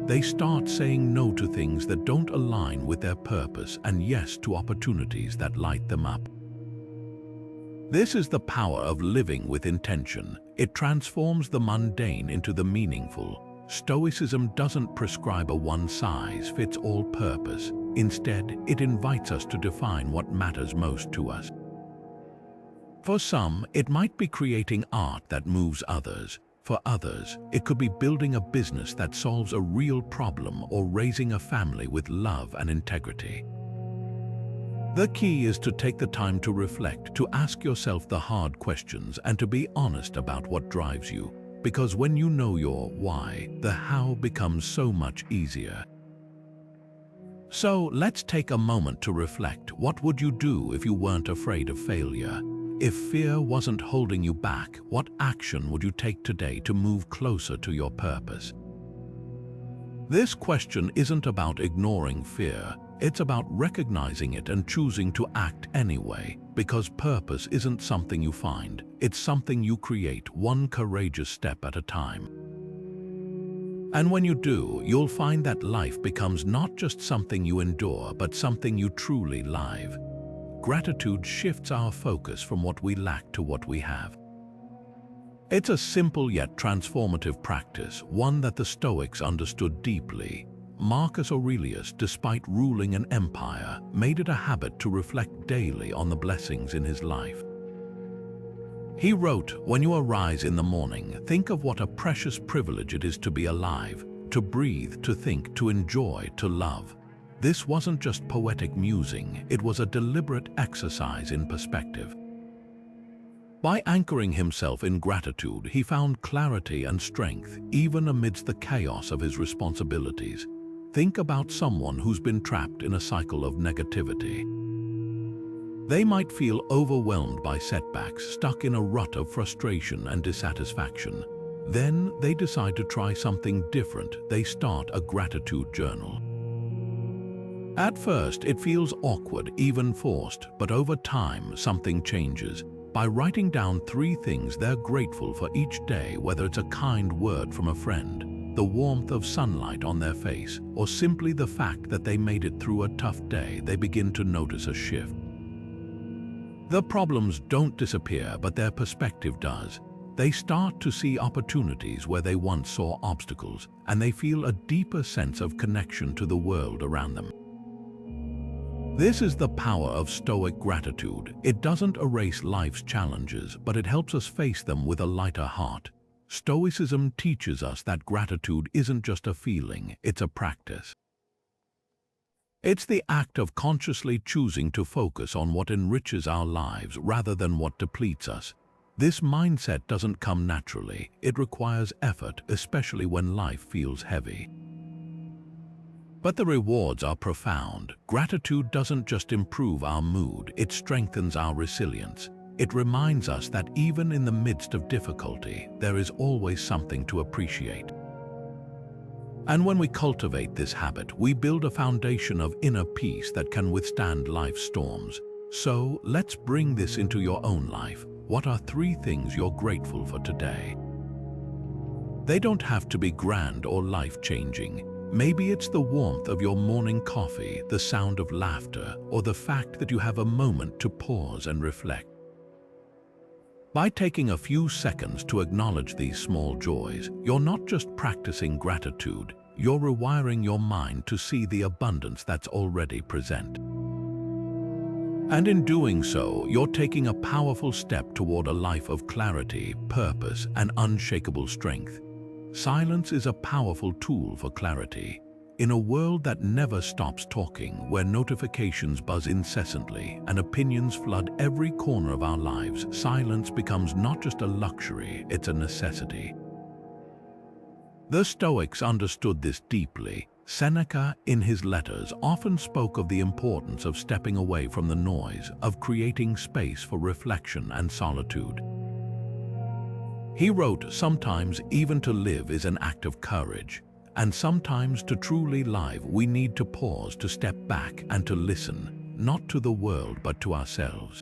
[SPEAKER 1] They start saying no to things that don't align with their purpose and yes to opportunities that light them up. This is the power of living with intention. It transforms the mundane into the meaningful. Stoicism doesn't prescribe a one-size-fits-all purpose. Instead, it invites us to define what matters most to us. For some, it might be creating art that moves others. For others, it could be building a business that solves a real problem or raising a family with love and integrity. The key is to take the time to reflect, to ask yourself the hard questions, and to be honest about what drives you. Because when you know your why, the how becomes so much easier. So let's take a moment to reflect. What would you do if you weren't afraid of failure? If fear wasn't holding you back, what action would you take today to move closer to your purpose? This question isn't about ignoring fear. It's about recognizing it and choosing to act anyway, because purpose isn't something you find, it's something you create, one courageous step at a time. And when you do, you'll find that life becomes not just something you endure, but something you truly live. Gratitude shifts our focus from what we lack to what we have. It's a simple yet transformative practice, one that the Stoics understood deeply. Marcus Aurelius, despite ruling an empire, made it a habit to reflect daily on the blessings in his life. He wrote, "When you arise in the morning, think of what a precious privilege it is to be alive, to breathe, to think, to enjoy, to love." This wasn't just poetic musing, it was a deliberate exercise in perspective. By anchoring himself in gratitude, he found clarity and strength, even amidst the chaos of his responsibilities. Think about someone who's been trapped in a cycle of negativity. They might feel overwhelmed by setbacks, stuck in a rut of frustration and dissatisfaction. Then they decide to try something different. They start a gratitude journal. At first, it feels awkward, even forced, but over time, something changes. By writing down 3 things they're grateful for each day, whether it's a kind word from a friend, the warmth of sunlight on their face, or simply the fact that they made it through a tough day, they begin to notice a shift. The problems don't disappear, but their perspective does. They start to see opportunities where they once saw obstacles, and they feel a deeper sense of connection to the world around them. This is the power of Stoic gratitude. It doesn't erase life's challenges, but it helps us face them with a lighter heart. Stoicism teaches us that gratitude isn't just a feeling, it's a practice. It's the act of consciously choosing to focus on what enriches our lives rather than what depletes us. This mindset doesn't come naturally. It requires effort, especially when life feels heavy. But the rewards are profound. Gratitude doesn't just improve our mood, it strengthens our resilience. It reminds us that even in the midst of difficulty, there is always something to appreciate. And when we cultivate this habit, we build a foundation of inner peace that can withstand life's storms. So, let's bring this into your own life. What are 3 things you're grateful for today? They don't have to be grand or life-changing. Maybe it's the warmth of your morning coffee, the sound of laughter, or the fact that you have a moment to pause and reflect. By taking a few seconds to acknowledge these small joys, you're not just practicing gratitude, you're rewiring your mind to see the abundance that's already present. And in doing so, you're taking a powerful step toward a life of clarity, purpose, and unshakable strength. Silence is a powerful tool for clarity. In a world that never stops talking, where notifications buzz incessantly and opinions flood every corner of our lives, silence becomes not just a luxury, it's a necessity. The Stoics understood this deeply. Seneca, in his letters, often spoke of the importance of stepping away from the noise, of creating space for reflection and solitude. He wrote, "Sometimes even to live is an act of courage, and sometimes to truly live we need to pause, to step back and to listen, not to the world but to ourselves."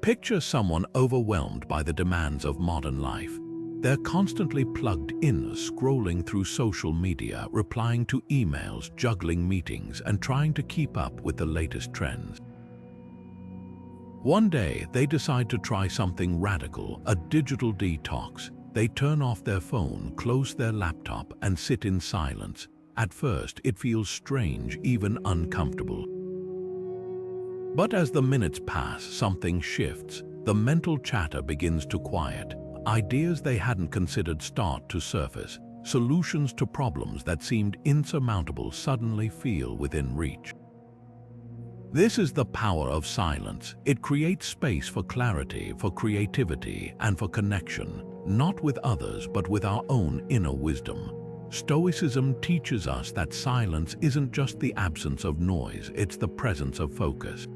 [SPEAKER 1] Picture someone overwhelmed by the demands of modern life. They're constantly plugged in, scrolling through social media, replying to emails, juggling meetings, and trying to keep up with the latest trends. One day, they decide to try something radical, a digital detox. They turn off their phone, close their laptop, and sit in silence. At first, it feels strange, even uncomfortable. But as the minutes pass, something shifts. The mental chatter begins to quiet. Ideas they hadn't considered start to surface. Solutions to problems that seemed insurmountable suddenly feel within reach. This is the power of silence. It creates space for clarity, for creativity, and for connection, not with others but with our own inner wisdom. Stoicism teaches us that silence isn't just the absence of noise, it's the presence of focus.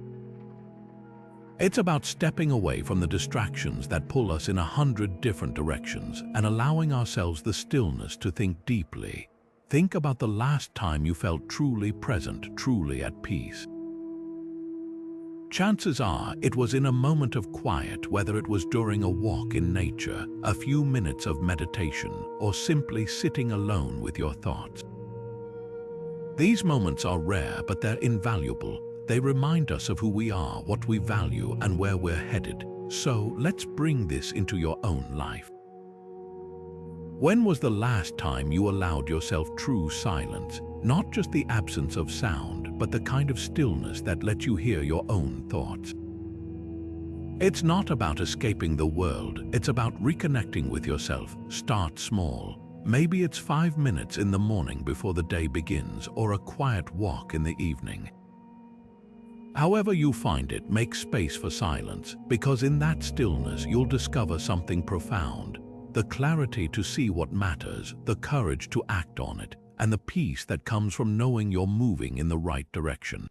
[SPEAKER 1] It's about stepping away from the distractions that pull us in 100 different directions and allowing ourselves the stillness to think deeply. Think about the last time you felt truly present, truly at peace. Chances are it was in a moment of quiet, whether it was during a walk in nature, a few minutes of meditation, or simply sitting alone with your thoughts. These moments are rare, but they're invaluable. They remind us of who we are, what we value, and where we're headed. So let's bring this into your own life. When was the last time you allowed yourself true silence? Not just the absence of sound, but the kind of stillness that lets you hear your own thoughts. It's not about escaping the world, it's about reconnecting with yourself. Start small. Maybe it's 5 minutes in the morning before the day begins, or a quiet walk in the evening. However you find it, make space for silence, because in that stillness you'll discover something profound. The clarity to see what matters, the courage to act on it, and the peace that comes from knowing you're moving in the right direction.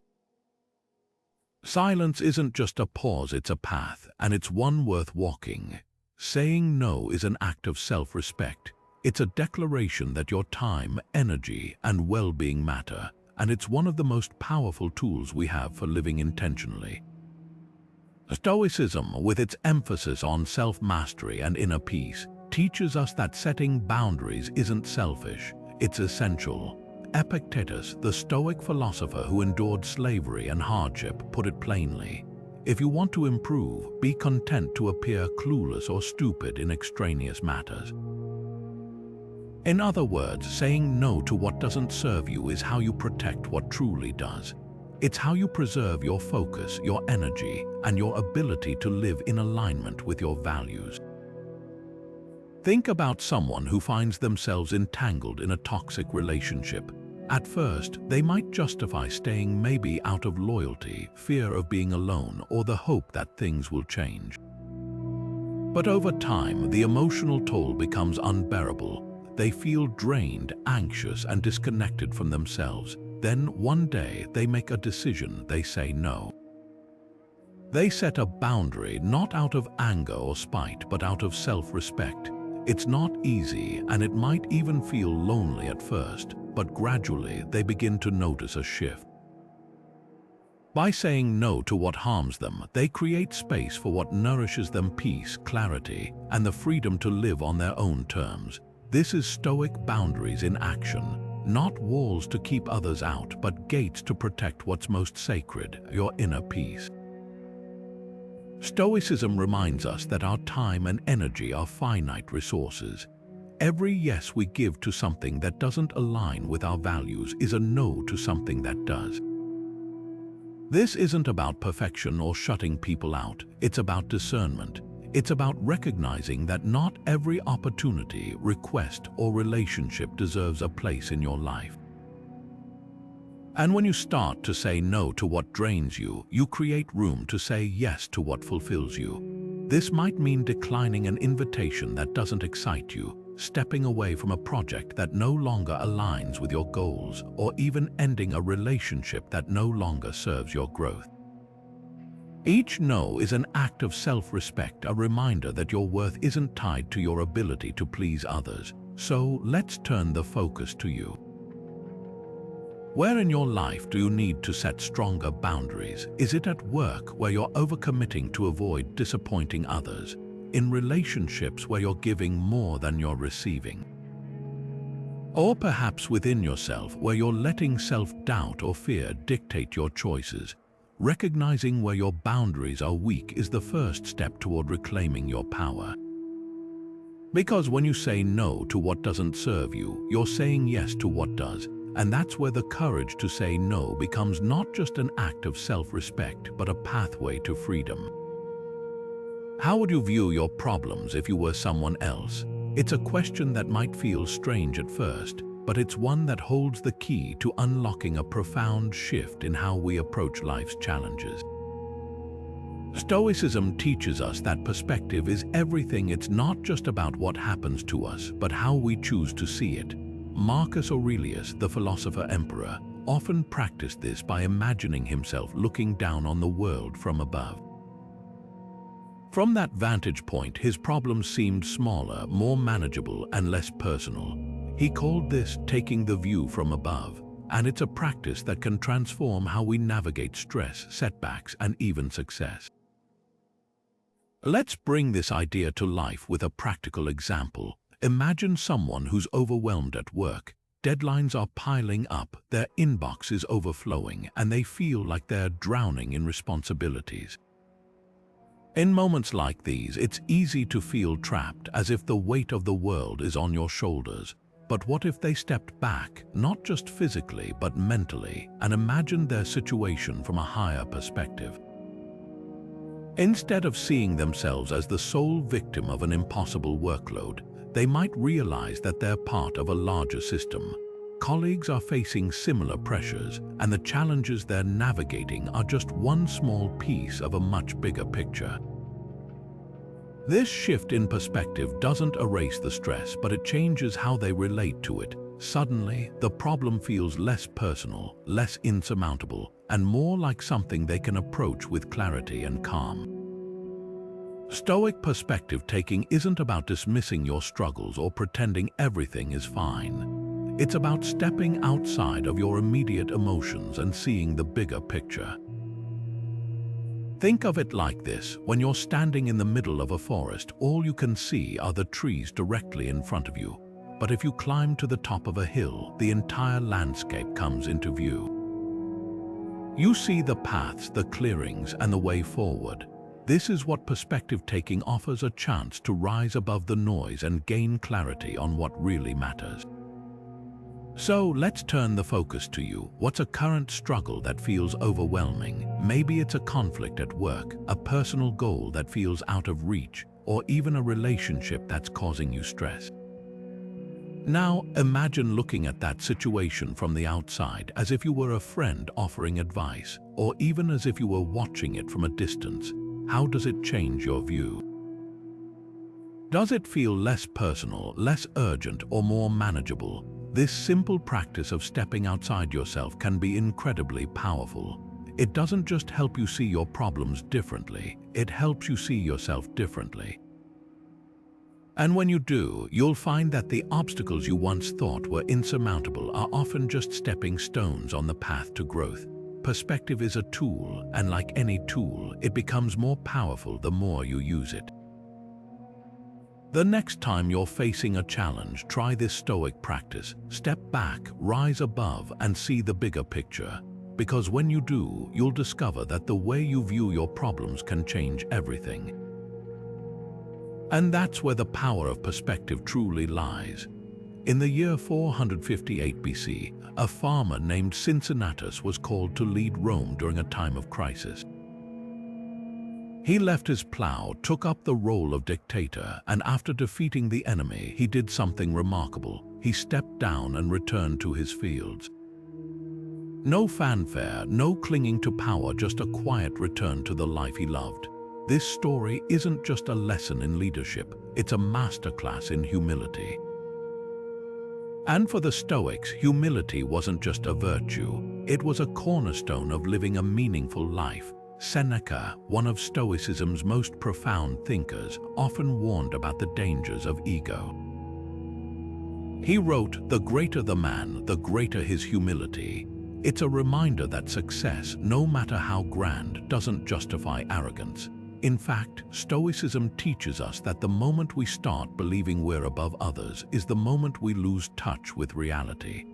[SPEAKER 1] Silence isn't just a pause, it's a path, and it's one worth walking. Saying no is an act of self-respect. It's a declaration that your time, energy, and well-being matter, and it's one of the most powerful tools we have for living intentionally. Stoicism, with its emphasis on self-mastery and inner peace, teaches us that setting boundaries isn't selfish, it's essential. Epictetus, the Stoic philosopher who endured slavery and hardship, put it plainly: if you want to improve, be content to appear clueless or stupid in extraneous matters. In other words, saying no to what doesn't serve you is how you protect what truly does. It's how you preserve your focus, your energy, and your ability to live in alignment with your values. Think about someone who finds themselves entangled in a toxic relationship. At first, they might justify staying, maybe out of loyalty, fear of being alone, or the hope that things will change. But over time, the emotional toll becomes unbearable. They feel drained, anxious, and disconnected from themselves. Then, one day, they make a decision. They say no. They set a boundary, not out of anger or spite, but out of self-respect. It's not easy, and it might even feel lonely at first, but gradually they begin to notice a shift. By saying no to what harms them, they create space for what nourishes them: peace, clarity, and the freedom to live on their own terms. This is Stoic boundaries in action. Not walls to keep others out, but gates to protect what's most sacred, your inner peace. Stoicism reminds us that our time and energy are finite resources. Every yes we give to something that doesn't align with our values is a no to something that does. This isn't about perfection or shutting people out. It's about discernment. It's about recognizing that not every opportunity, request, or relationship deserves a place in your life. And when you start to say no to what drains you, you create room to say yes to what fulfills you. This might mean declining an invitation that doesn't excite you, stepping away from a project that no longer aligns with your goals, or even ending a relationship that no longer serves your growth. Each no is an act of self-respect, a reminder that your worth isn't tied to your ability to please others. So let's turn the focus to you. Where in your life do you need to set stronger boundaries? Is it at work, where you're overcommitting to avoid disappointing others? In relationships where you're giving more than you're receiving? Or perhaps within yourself, where you're letting self-doubt or fear dictate your choices? Recognizing where your boundaries are weak is the first step toward reclaiming your power. Because when you say no to what doesn't serve you, you're saying yes to what does. And that's where the courage to say no becomes not just an act of self-respect, but a pathway to freedom. How would you view your problems if you were someone else? It's a question that might feel strange at first, but it's one that holds the key to unlocking a profound shift in how we approach life's challenges. Stoicism teaches us that perspective is everything. It's not just about what happens to us, but how we choose to see it. Marcus Aurelius, the philosopher-emperor, often practiced this by imagining himself looking down on the world from above. From that vantage point, his problems seemed smaller, more manageable, and less personal. He called this taking the view from above, and it's a practice that can transform how we navigate stress, setbacks, and even success. Let's bring this idea to life with a practical example. Imagine someone who's overwhelmed at work. Deadlines are piling up, their inbox is overflowing, and they feel like they're drowning in responsibilities. In moments like these, it's easy to feel trapped, as if the weight of the world is on your shoulders. But what if they stepped back, not just physically, but mentally, and imagined their situation from a higher perspective? Instead of seeing themselves as the sole victim of an impossible workload, they might realize that they're part of a larger system. Colleagues are facing similar pressures, and the challenges they're navigating are just one small piece of a much bigger picture. This shift in perspective doesn't erase the stress, but it changes how they relate to it. Suddenly, the problem feels less personal, less insurmountable, and more like something they can approach with clarity and calm. Stoic perspective taking isn't about dismissing your struggles or pretending everything is fine. It's about stepping outside of your immediate emotions and seeing the bigger picture. Think of it like this: when you're standing in the middle of a forest, all you can see are the trees directly in front of you. But if you climb to the top of a hill, the entire landscape comes into view. You see the paths, the clearings, and the way forward. This is what perspective taking offers: a chance to rise above the noise and gain clarity on what really matters. So let's turn the focus to you. What's a current struggle that feels overwhelming? Maybe it's a conflict at work, a personal goal that feels out of reach, or even a relationship that's causing you stress. Now, imagine looking at that situation from the outside, as if you were a friend offering advice, or even as if you were watching it from a distance. How does it change your view? Does it feel less personal, less urgent, or more manageable? This simple practice of stepping outside yourself can be incredibly powerful. It doesn't just help you see your problems differently, it helps you see yourself differently. And when you do, you'll find that the obstacles you once thought were insurmountable are often just stepping stones on the path to growth. Perspective is a tool, and like any tool, it becomes more powerful the more you use it. The next time you're facing a challenge, try this Stoic practice. Step back, rise above, and see the bigger picture. Because when you do, you'll discover that the way you view your problems can change everything. And that's where the power of perspective truly lies. In the year 458 BC, a farmer named Cincinnatus was called to lead Rome during a time of crisis. He left his plow, took up the role of dictator, and after defeating the enemy, he did something remarkable. He stepped down and returned to his fields. No fanfare, no clinging to power, just a quiet return to the life he loved. This story isn't just a lesson in leadership, it's a masterclass in humility. And for the Stoics, humility wasn't just a virtue, it was a cornerstone of living a meaningful life. Seneca, one of Stoicism's most profound thinkers, often warned about the dangers of ego. He wrote, "The greater the man, the greater his humility." It's a reminder that success, no matter how grand, doesn't justify arrogance. In fact, Stoicism teaches us that the moment we start believing we're above others is the moment we lose touch with reality.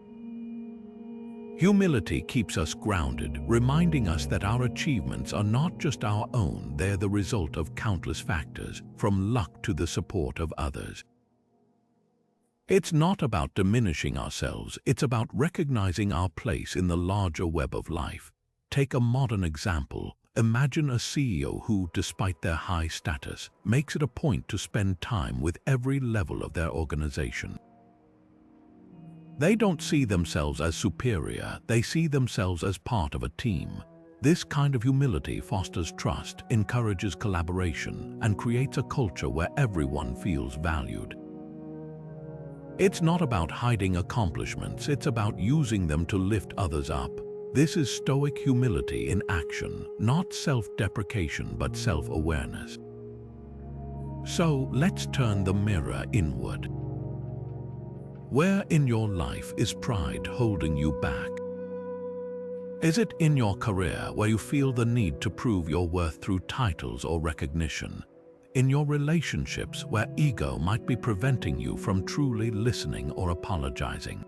[SPEAKER 1] Humility keeps us grounded, reminding us that our achievements are not just our own, they're the result of countless factors, from luck to the support of others. It's not about diminishing ourselves, it's about recognizing our place in the larger web of life. Take a modern example. Imagine a CEO who, despite their high status, makes it a point to spend time with every level of their organization. They don't see themselves as superior, they see themselves as part of a team. This kind of humility fosters trust, encourages collaboration, and creates a culture where everyone feels valued. It's not about hiding accomplishments, it's about using them to lift others up. This is Stoic humility in action, not self-deprecation but self-awareness. So let's turn the mirror inward. Where in your life is pride holding you back? Is it in your career where you feel the need to prove your worth through titles or recognition? In your relationships where ego might be preventing you from truly listening or apologizing?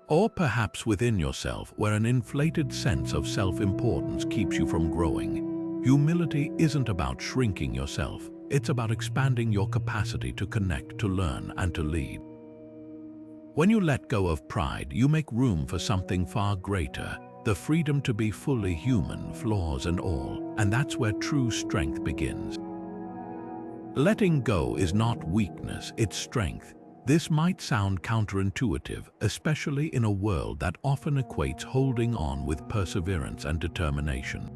[SPEAKER 1] Or perhaps within yourself where an inflated sense of self-importance keeps you from growing? Humility isn't about shrinking yourself, it's about expanding your capacity to connect, to learn, and to lead. When you let go of pride, you make room for something far greater, the freedom to be fully human, flaws and all, and that's where true strength begins. Letting go is not weakness, it's strength. This might sound counterintuitive, especially in a world that often equates holding on with perseverance and determination.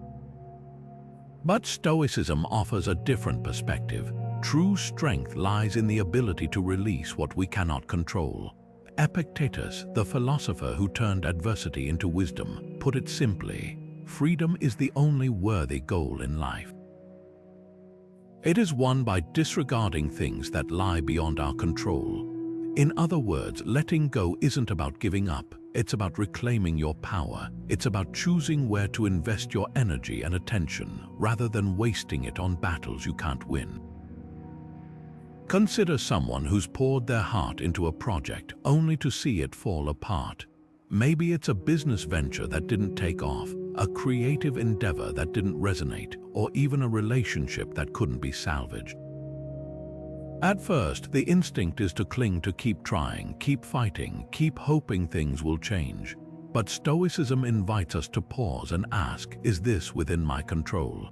[SPEAKER 1] But Stoicism offers a different perspective. True strength lies in the ability to release what we cannot control. Epictetus, the philosopher who turned adversity into wisdom, put it simply, freedom is the only worthy goal in life. It is won by disregarding things that lie beyond our control. In other words, letting go isn't about giving up, it's about reclaiming your power. It's about choosing where to invest your energy and attention, rather than wasting it on battles you can't win. Consider someone who's poured their heart into a project only to see it fall apart. Maybe it's a business venture that didn't take off, a creative endeavor that didn't resonate, or even a relationship that couldn't be salvaged. At first, the instinct is to cling, to keep trying, keep fighting, keep hoping things will change. But Stoicism invites us to pause and ask, is this within my control?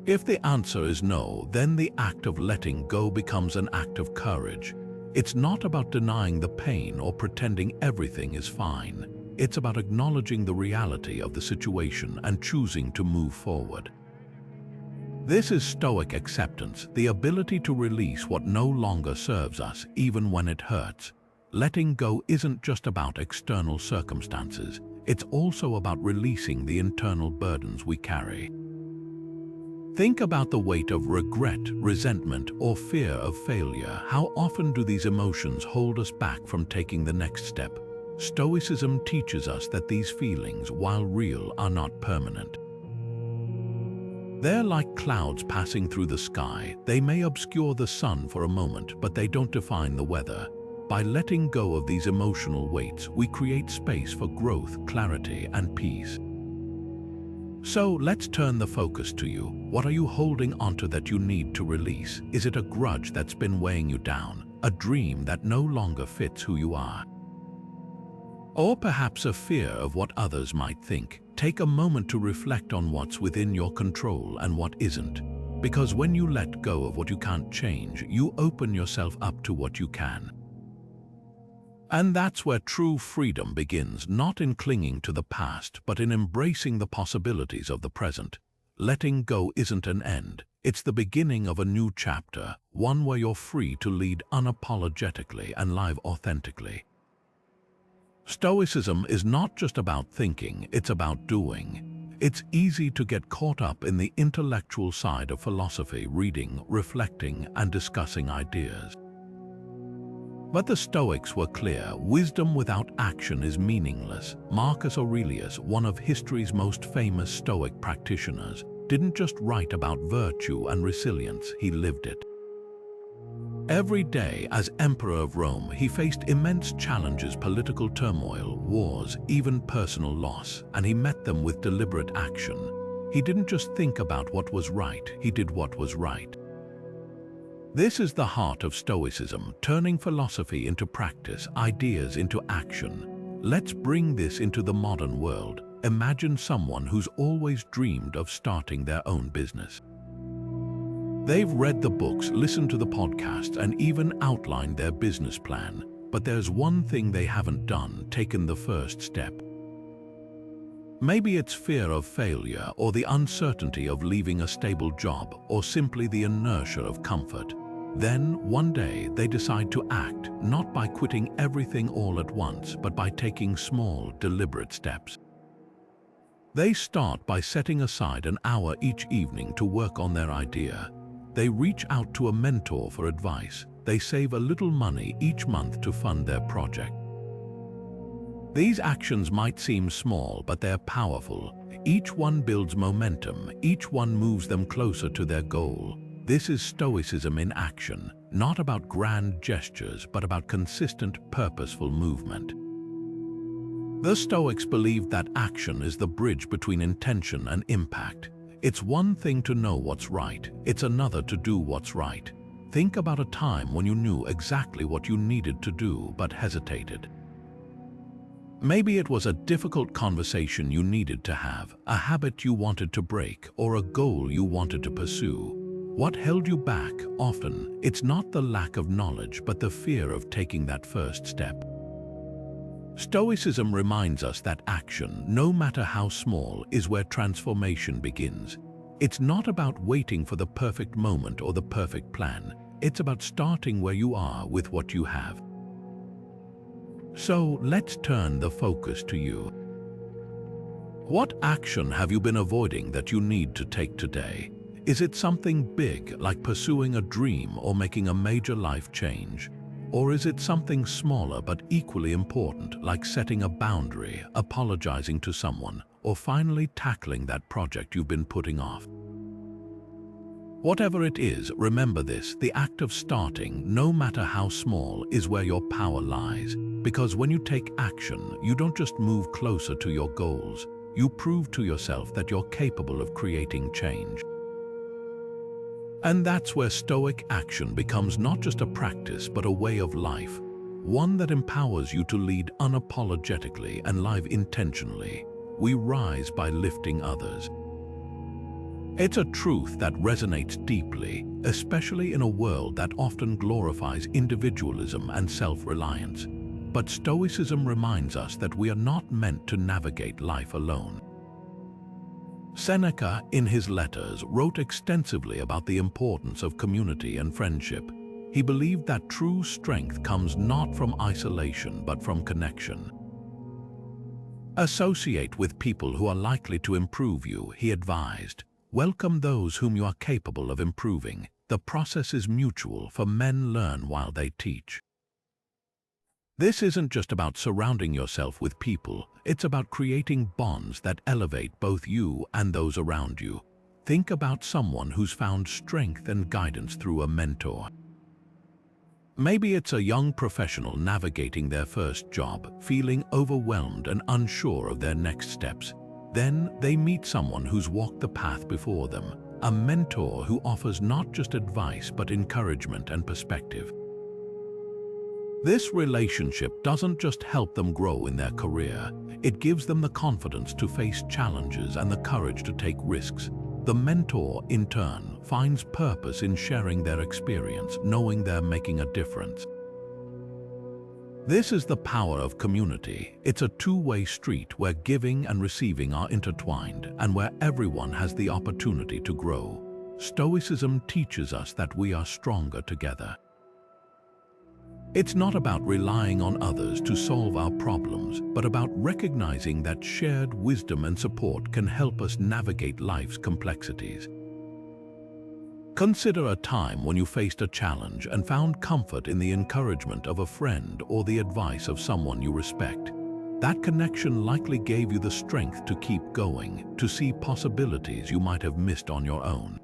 [SPEAKER 1] If the answer is no, then the act of letting go becomes an act of courage. It's not about denying the pain or pretending everything is fine. It's about acknowledging the reality of the situation and choosing to move forward. This is Stoic acceptance, the ability to release what no longer serves us, even when it hurts. Letting go isn't just about external circumstances, it's also about releasing the internal burdens we carry. Think about the weight of regret, resentment, or fear of failure. How often do these emotions hold us back from taking the next step? Stoicism teaches us that these feelings, while real, are not permanent. They're like clouds passing through the sky. They may obscure the sun for a moment, but they don't define the weather. By letting go of these emotional weights, we create space for growth, clarity, and peace. So let's turn the focus to you. What are you holding onto that you need to release? Is it a grudge that's been weighing you down? A dream that no longer fits who you are? Or perhaps a fear of what others might think? Take a moment to reflect on what's within your control and what isn't. Because when you let go of what you can't change, you open yourself up to what you can. And that's where true freedom begins, not in clinging to the past, but in embracing the possibilities of the present. Letting go isn't an end. It's the beginning of a new chapter, one where you're free to lead unapologetically and live authentically. Stoicism is not just about thinking, it's about doing. It's easy to get caught up in the intellectual side of philosophy, reading, reflecting, and discussing ideas. But the Stoics were clear: wisdom without action is meaningless. Marcus Aurelius, one of history's most famous Stoic practitioners, didn't just write about virtue and resilience, he lived it. Every day, as Emperor of Rome, he faced immense challenges: political turmoil, wars, even personal loss, and he met them with deliberate action. He didn't just think about what was right, he did what was right. This is the heart of Stoicism, turning philosophy into practice, ideas into action. Let's bring this into the modern world. Imagine someone who's always dreamed of starting their own business. They've read the books, listened to the podcasts, and even outlined their business plan. But there's one thing they haven't done: taken the first step. Maybe it's fear of failure, or the uncertainty of leaving a stable job, or simply the inertia of comfort. Then, one day, they decide to act, not by quitting everything all at once, but by taking small, deliberate steps. They start by setting aside an hour each evening to work on their idea. They reach out to a mentor for advice. They save a little money each month to fund their project. These actions might seem small, but they're powerful. Each one builds momentum. Each one moves them closer to their goal. This is Stoicism in action, not about grand gestures, but about consistent, purposeful movement. The Stoics believed that action is the bridge between intention and impact. It's one thing to know what's right, it's another to do what's right. Think about a time when you knew exactly what you needed to do but hesitated. Maybe it was a difficult conversation you needed to have, a habit you wanted to break, or a goal you wanted to pursue. What held you back? Often, it's not the lack of knowledge, but the fear of taking that first step. Stoicism reminds us that action, no matter how small, is where transformation begins. It's not about waiting for the perfect moment or the perfect plan. It's about starting where you are with what you have. So let's turn the focus to you. What action have you been avoiding that you need to take today? Is it something big, like pursuing a dream or making a major life change? Or is it something smaller but equally important, like setting a boundary, apologizing to someone, or finally tackling that project you've been putting off? Whatever it is, remember this: the act of starting, no matter how small, is where your power lies. Because when you take action, you don't just move closer to your goals, you prove to yourself that you're capable of creating change. And that's where Stoic action becomes not just a practice, but a way of life, one that empowers you to lead unapologetically and live intentionally. We rise by lifting others. It's a truth that resonates deeply, especially in a world that often glorifies individualism and self-reliance. But Stoicism reminds us that we are not meant to navigate life alone. Seneca, in his letters, wrote extensively about the importance of community and friendship. He believed that true strength comes not from isolation, but from connection. Associate with people who are likely to improve you, he advised. Welcome those whom you are capable of improving. The process is mutual, for men learn while they teach. This isn't just about surrounding yourself with people, it's about creating bonds that elevate both you and those around you. Think about someone who's found strength and guidance through a mentor. Maybe it's a young professional navigating their first job, feeling overwhelmed and unsure of their next steps. Then they meet someone who's walked the path before them, a mentor who offers not just advice but encouragement and perspective. This relationship doesn't just help them grow in their career, it gives them the confidence to face challenges and the courage to take risks. The mentor, in turn, finds purpose in sharing their experience, knowing they're making a difference. This is the power of community. It's a two-way street where giving and receiving are intertwined and where everyone has the opportunity to grow. Stoicism teaches us that we are stronger together. It's not about relying on others to solve our problems, but about recognizing that shared wisdom and support can help us navigate life's complexities. Consider a time when you faced a challenge and found comfort in the encouragement of a friend or the advice of someone you respect. That connection likely gave you the strength to keep going, to see possibilities you might have missed on your own.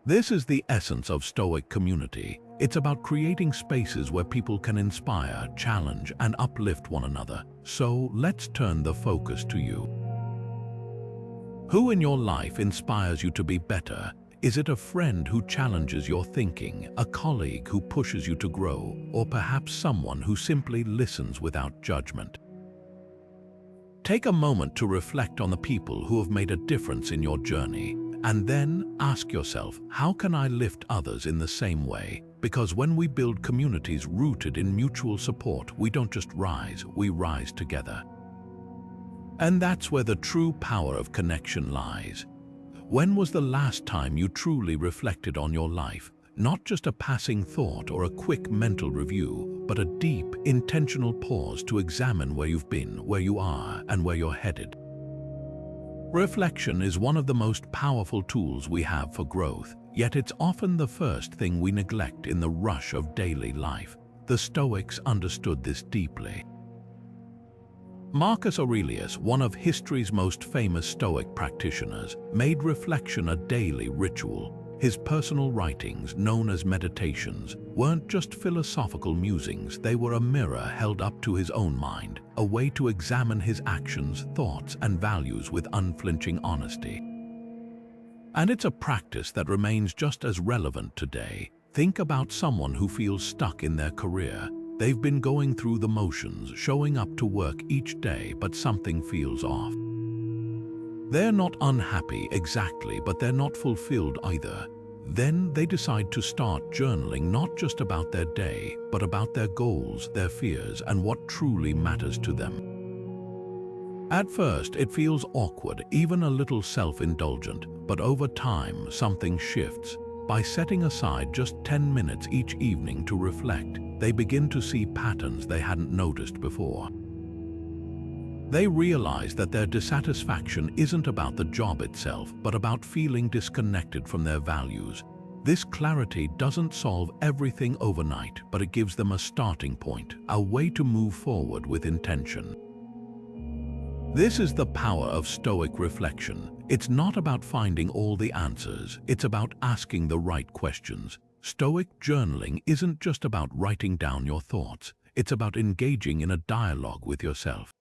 [SPEAKER 1] This is the essence of Stoic community. It's about creating spaces where people can inspire, challenge, and uplift one another. So let's turn the focus to you. Who in your life inspires you to be better? Is it a friend who challenges your thinking, a colleague who pushes you to grow, or perhaps someone who simply listens without judgment? Take a moment to reflect on the people who have made a difference in your journey, and then ask yourself, how can I lift others in the same way? Because when we build communities rooted in mutual support, we don't just rise, we rise together. And that's where the true power of connection lies. When was the last time you truly reflected on your life? Not just a passing thought or a quick mental review, but a deep, intentional pause to examine where you've been, where you are, and where you're headed. Reflection is one of the most powerful tools we have for growth, yet it's often the first thing we neglect in the rush of daily life. The Stoics understood this deeply. Marcus Aurelius, one of history's most famous Stoic practitioners, made reflection a daily ritual. His personal writings, known as meditations, weren't just philosophical musings, they were a mirror held up to his own mind, a way to examine his actions, thoughts, and values with unflinching honesty. And it's a practice that remains just as relevant today. Think about someone who feels stuck in their career. They've been going through the motions, showing up to work each day, but something feels off. They're not unhappy exactly, but they're not fulfilled either. Then they decide to start journaling not just about their day, but about their goals, their fears, and what truly matters to them. At first, it feels awkward, even a little self-indulgent, but over time, something shifts. By setting aside just 10 minutes each evening to reflect, they begin to see patterns they hadn't noticed before. They realize that their dissatisfaction isn't about the job itself, but about feeling disconnected from their values. This clarity doesn't solve everything overnight, but it gives them a starting point, a way to move forward with intention. This is the power of Stoic reflection. It's not about finding all the answers, it's about asking the right questions. Stoic journaling isn't just about writing down your thoughts, it's about engaging in a dialogue with yourself.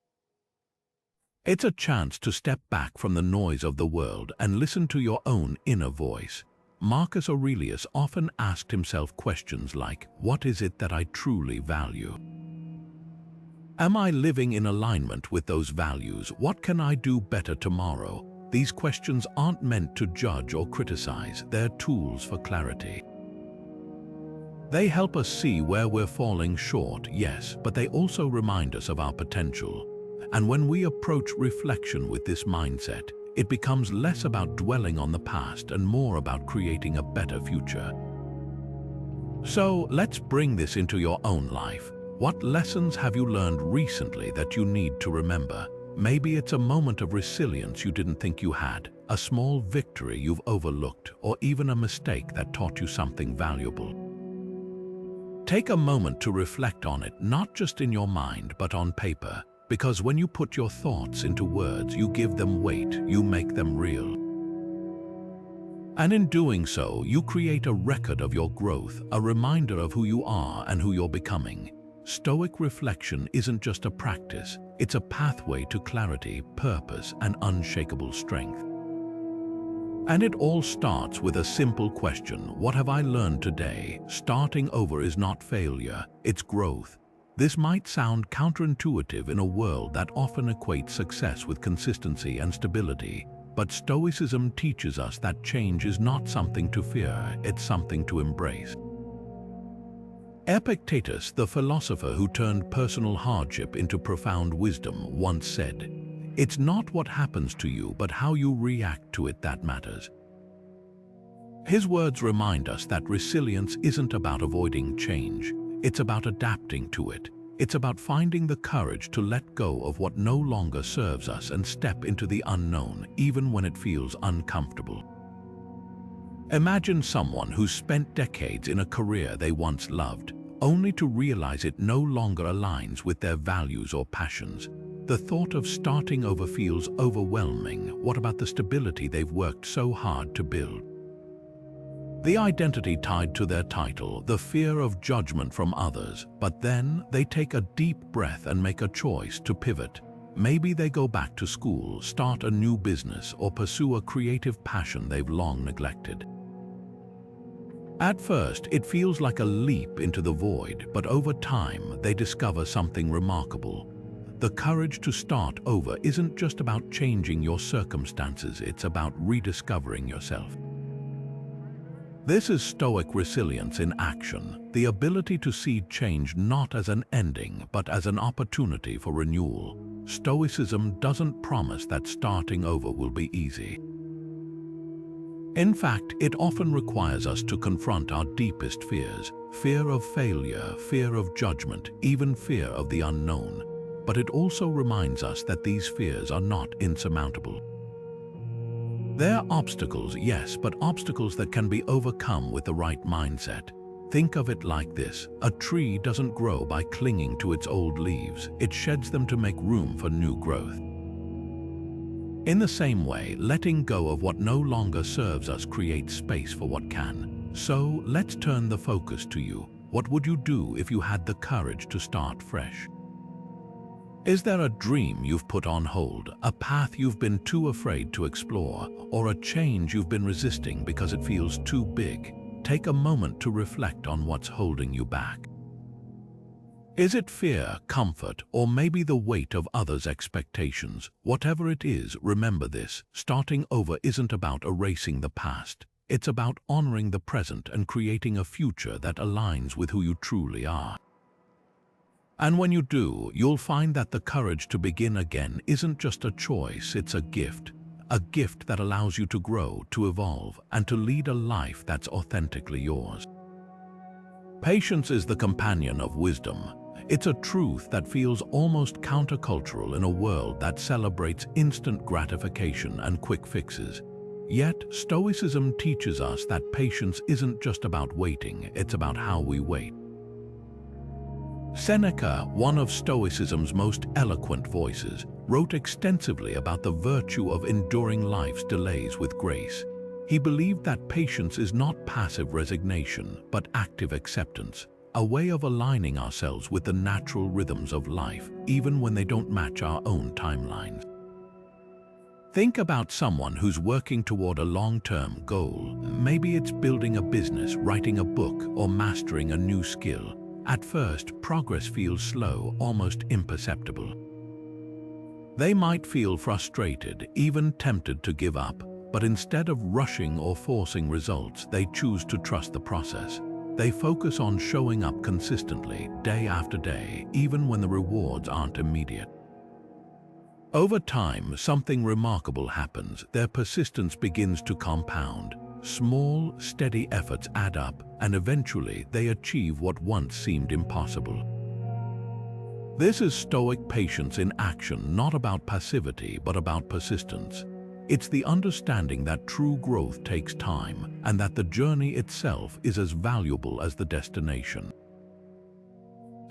[SPEAKER 1] It's a chance to step back from the noise of the world and listen to your own inner voice. Marcus Aurelius often asked himself questions like, what is it that I truly value? Am I living in alignment with those values? What can I do better tomorrow? These questions aren't meant to judge or criticize, they're tools for clarity. They help us see where we're falling short, yes, but they also remind us of our potential. And when we approach reflection with this mindset, it becomes less about dwelling on the past and more about creating a better future. So let's bring this into your own life. What lessons have you learned recently that you need to remember? Maybe it's a moment of resilience you didn't think you had, a small victory you've overlooked, or even a mistake that taught you something valuable. Take a moment to reflect on it, not just in your mind, but on paper, because when you put your thoughts into words, you give them weight, you make them real. And in doing so, you create a record of your growth, a reminder of who you are and who you're becoming. Stoic reflection isn't just a practice, it's a pathway to clarity, purpose, and unshakable strength. And it all starts with a simple question: what have I learned today? Starting over is not failure, it's growth. This might sound counterintuitive in a world that often equates success with consistency and stability, but Stoicism teaches us that change is not something to fear, it's something to embrace. Epictetus, the philosopher who turned personal hardship into profound wisdom, once said, "It's not what happens to you, but how you react to it that matters." His words remind us that resilience isn't about avoiding change, it's about adapting to it. It's about finding the courage to let go of what no longer serves us and step into the unknown, even when it feels uncomfortable. Imagine someone who's spent decades in a career they once loved, only to realize it no longer aligns with their values or passions. The thought of starting over feels overwhelming. What about the stability they've worked so hard to build? The identity tied to their title, the fear of judgment from others, but then they take a deep breath and make a choice to pivot. Maybe they go back to school, start a new business, or pursue a creative passion they've long neglected. At first, it feels like a leap into the void, but over time, they discover something remarkable. The courage to start over isn't just about changing your circumstances, it's about rediscovering yourself. This is Stoic resilience in action, the ability to see change not as an ending, but as an opportunity for renewal. Stoicism doesn't promise that starting over will be easy. In fact, it often requires us to confront our deepest fears: fear of failure, fear of judgment, even fear of the unknown. But it also reminds us that these fears are not insurmountable. They're obstacles, yes, but obstacles that can be overcome with the right mindset. Think of it like this: a tree doesn't grow by clinging to its old leaves, it sheds them to make room for new growth. In the same way, letting go of what no longer serves us creates space for what can. So, let's turn the focus to you. What would you do if you had the courage to start fresh? Is there a dream you've put on hold, a path you've been too afraid to explore, or a change you've been resisting because it feels too big? Take a moment to reflect on what's holding you back. Is it fear, comfort, or maybe the weight of others' expectations? Whatever it is, remember this: starting over isn't about erasing the past. It's about honoring the present and creating a future that aligns with who you truly are. And when you do, you'll find that the courage to begin again isn't just a choice, it's a gift that allows you to grow, to evolve, and to lead a life that's authentically yours. Patience is the companion of wisdom. It's a truth that feels almost countercultural in a world that celebrates instant gratification and quick fixes. Yet, Stoicism teaches us that patience isn't just about waiting, it's about how we wait. Seneca, one of Stoicism's most eloquent voices, wrote extensively about the virtue of enduring life's delays with grace. He believed that patience is not passive resignation, but active acceptance, a way of aligning ourselves with the natural rhythms of life, even when they don't match our own timelines. Think about someone who's working toward a long-term goal. Maybe it's building a business, writing a book, or mastering a new skill. At first, progress feels slow, almost imperceptible. They might feel frustrated, even tempted to give up, but instead of rushing or forcing results, they choose to trust the process. They focus on showing up consistently, day after day, even when the rewards aren't immediate. Over time, something remarkable happens. Their persistence begins to compound. Small, steady efforts add up, and eventually they achieve what once seemed impossible. This is Stoic patience in action, not about passivity, but about persistence. It's the understanding that true growth takes time and that the journey itself is as valuable as the destination.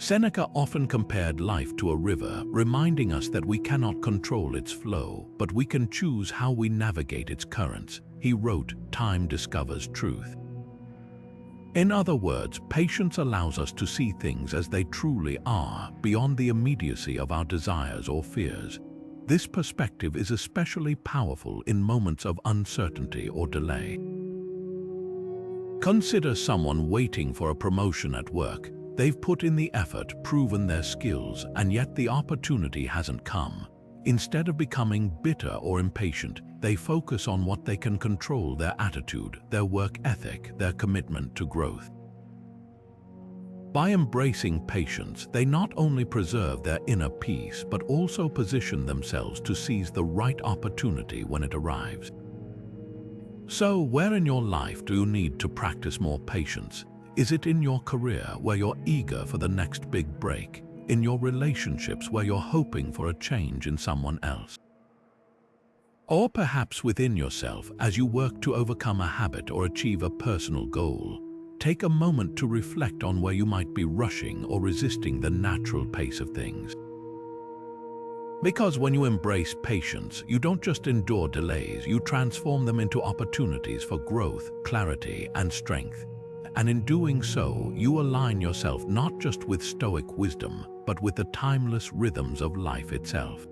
[SPEAKER 1] Seneca often compared life to a river, reminding us that we cannot control its flow, but we can choose how we navigate its currents. He wrote, "Time discovers truth." In other words, patience allows us to see things as they truly are, beyond the immediacy of our desires or fears. This perspective is especially powerful in moments of uncertainty or delay. Consider someone waiting for a promotion at work. They've put in the effort, proven their skills, and yet the opportunity hasn't come. Instead of becoming bitter or impatient, they focus on what they can control: their attitude, their work ethic, their commitment to growth. By embracing patience, they not only preserve their inner peace, but also position themselves to seize the right opportunity when it arrives. So, where in your life do you need to practice more patience? Is it in your career, where you're eager for the next big break? In your relationships, where you're hoping for a change in someone else? Or perhaps within yourself, as you work to overcome a habit or achieve a personal goal? Take a moment to reflect on where you might be rushing or resisting the natural pace of things. Because when you embrace patience, you don't just endure delays, you transform them into opportunities for growth, clarity, and strength. And in doing so, you align yourself not just with Stoic wisdom, but with the timeless rhythms of life itself.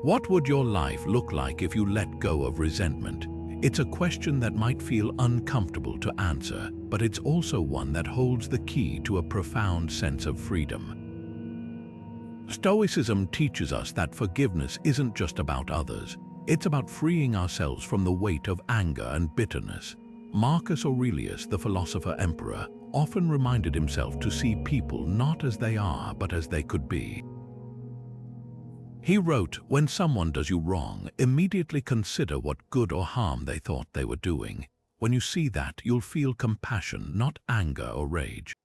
[SPEAKER 1] What would your life look like if you let go of resentment? It's a question that might feel uncomfortable to answer, but it's also one that holds the key to a profound sense of freedom. Stoicism teaches us that forgiveness isn't just about others. It's about freeing ourselves from the weight of anger and bitterness. Marcus Aurelius, the philosopher-emperor, often reminded himself to see people not as they are, but as they could be. He wrote, "When someone does you wrong, immediately consider what good or harm they thought they were doing. When you see that, you'll feel compassion, not anger or rage."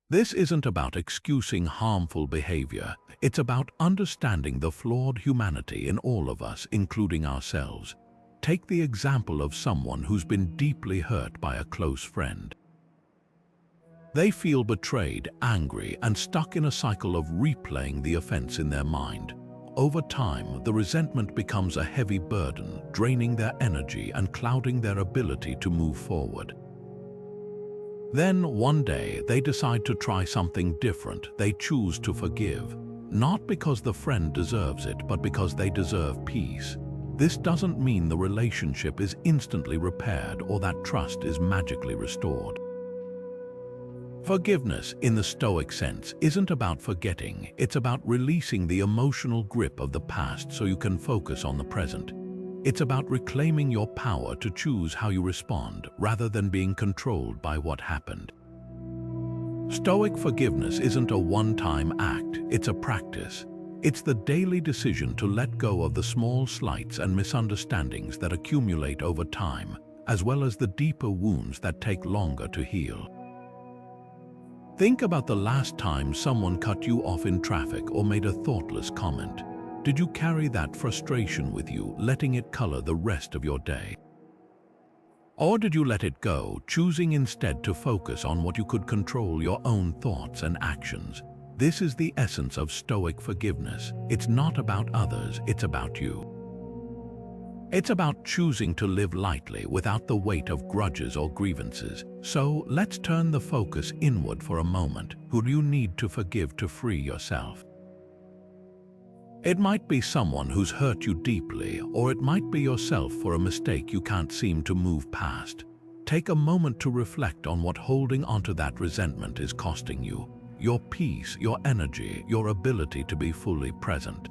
[SPEAKER 1] This isn't about excusing harmful behavior. It's about understanding the flawed humanity in all of us, including ourselves. Take the example of someone who's been deeply hurt by a close friend. They feel betrayed, angry, and stuck in a cycle of replaying the offense in their mind. Over time, the resentment becomes a heavy burden, draining their energy and clouding their ability to move forward. Then, one day, they decide to try something different. They choose to forgive, not because the friend deserves it, but because they deserve peace. This doesn't mean the relationship is instantly repaired or that trust is magically restored. Forgiveness, in the Stoic sense, isn't about forgetting. It's about releasing the emotional grip of the past so you can focus on the present. It's about reclaiming your power to choose how you respond, rather than being controlled by what happened. Stoic forgiveness isn't a one-time act, it's a practice. It's the daily decision to let go of the small slights and misunderstandings that accumulate over time, as well as the deeper wounds that take longer to heal. Think about the last time someone cut you off in traffic or made a thoughtless comment. Did you carry that frustration with you, letting it color the rest of your day? Or did you let it go, choosing instead to focus on what you could control: your own thoughts and actions? This is the essence of Stoic forgiveness. It's not about others, it's about you. It's about choosing to live lightly without the weight of grudges or grievances. So let's turn the focus inward for a moment. Who do you need to forgive to free yourself? It might be someone who's hurt you deeply, or it might be yourself for a mistake you can't seem to move past. Take a moment to reflect on what holding onto that resentment is costing you: your peace, your energy, your ability to be fully present.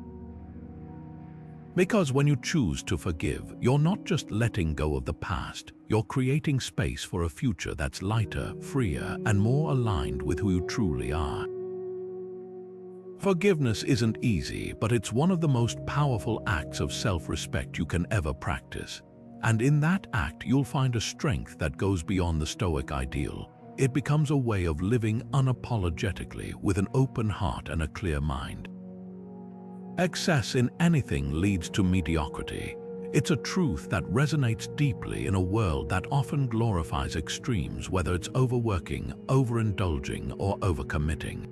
[SPEAKER 1] Because when you choose to forgive, you're not just letting go of the past, you're creating space for a future that's lighter, freer, and more aligned with who you truly are. Forgiveness isn't easy, but it's one of the most powerful acts of self-respect you can ever practice. And in that act, you'll find a strength that goes beyond the Stoic ideal. It becomes a way of living unapologetically, with an open heart and a clear mind. Excess in anything leads to mediocrity. It's a truth that resonates deeply in a world that often glorifies extremes, whether it's overworking, overindulging, or overcommitting.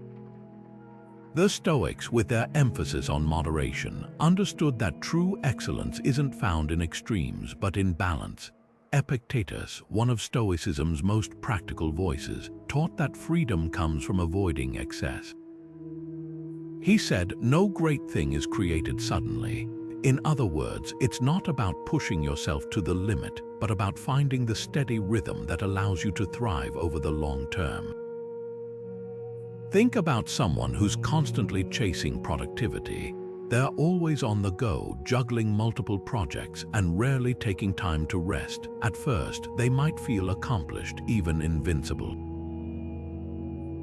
[SPEAKER 1] The Stoics, with their emphasis on moderation, understood that true excellence isn't found in extremes but in balance. Epictetus, one of Stoicism's most practical voices, taught that freedom comes from avoiding excess. He said, "No great thing is created suddenly." In other words, it's not about pushing yourself to the limit, but about finding the steady rhythm that allows you to thrive over the long term. Think about someone who's constantly chasing productivity. They're always on the go, juggling multiple projects and rarely taking time to rest. At first, they might feel accomplished, even invincible.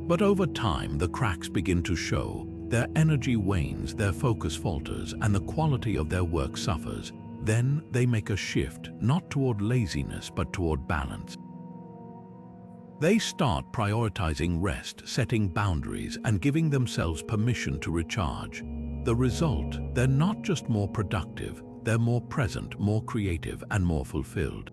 [SPEAKER 1] But over time, the cracks begin to show. Their energy wanes, their focus falters, and the quality of their work suffers. Then they make a shift, not toward laziness, but toward balance. They start prioritizing rest, setting boundaries, and giving themselves permission to recharge. The result, they're not just more productive, they're more present, more creative, and more fulfilled.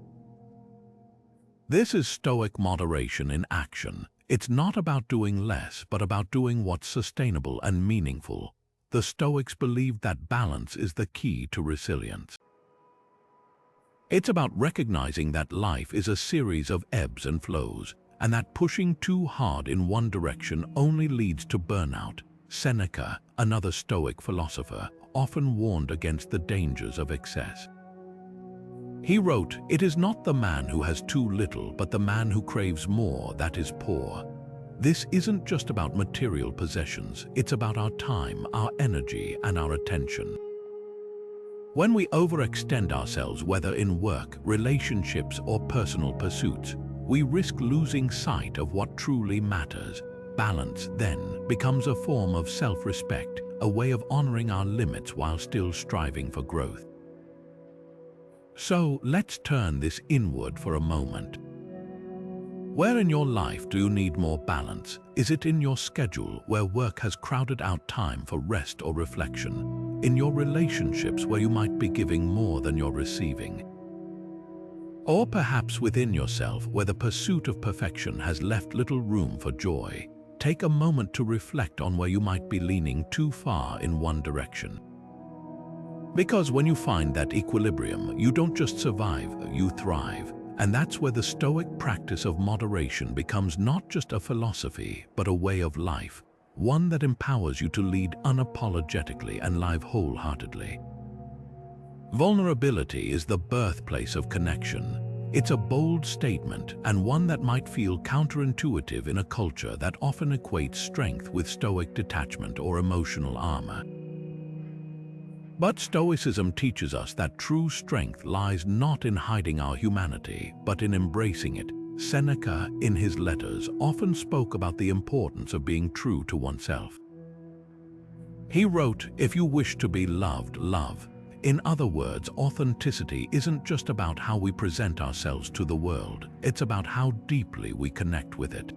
[SPEAKER 1] This is Stoic moderation in action. It's not about doing less, but about doing what's sustainable and meaningful. The Stoics believed that balance is the key to resilience. It's about recognizing that life is a series of ebbs and flows, and that pushing too hard in one direction only leads to burnout. Seneca, another Stoic philosopher, often warned against the dangers of excess. He wrote, "It is not the man who has too little, but the man who craves more that is poor." This isn't just about material possessions, it's about our time, our energy, and our attention. When we overextend ourselves, whether in work, relationships, or personal pursuits, we risk losing sight of what truly matters. Balance, then, becomes a form of self-respect, a way of honoring our limits while still striving for growth. So, let's turn this inward for a moment. Where in your life do you need more balance? Is it in your schedule, where work has crowded out time for rest or reflection? In your relationships, where you might be giving more than you're receiving? Or perhaps within yourself, where the pursuit of perfection has left little room for joy? Take a moment to reflect on where you might be leaning too far in one direction. Because when you find that equilibrium, you don't just survive, you thrive. And that's where the Stoic practice of moderation becomes not just a philosophy, but a way of life, one that empowers you to lead unapologetically and live wholeheartedly. Vulnerability is the birthplace of connection. It's a bold statement, and one that might feel counterintuitive in a culture that often equates strength with Stoic detachment or emotional armor. But Stoicism teaches us that true strength lies not in hiding our humanity, but in embracing it. Seneca, in his letters, often spoke about the importance of being true to oneself. He wrote, "If you wish to be loved, love." In other words, authenticity isn't just about how we present ourselves to the world, it's about how deeply we connect with it.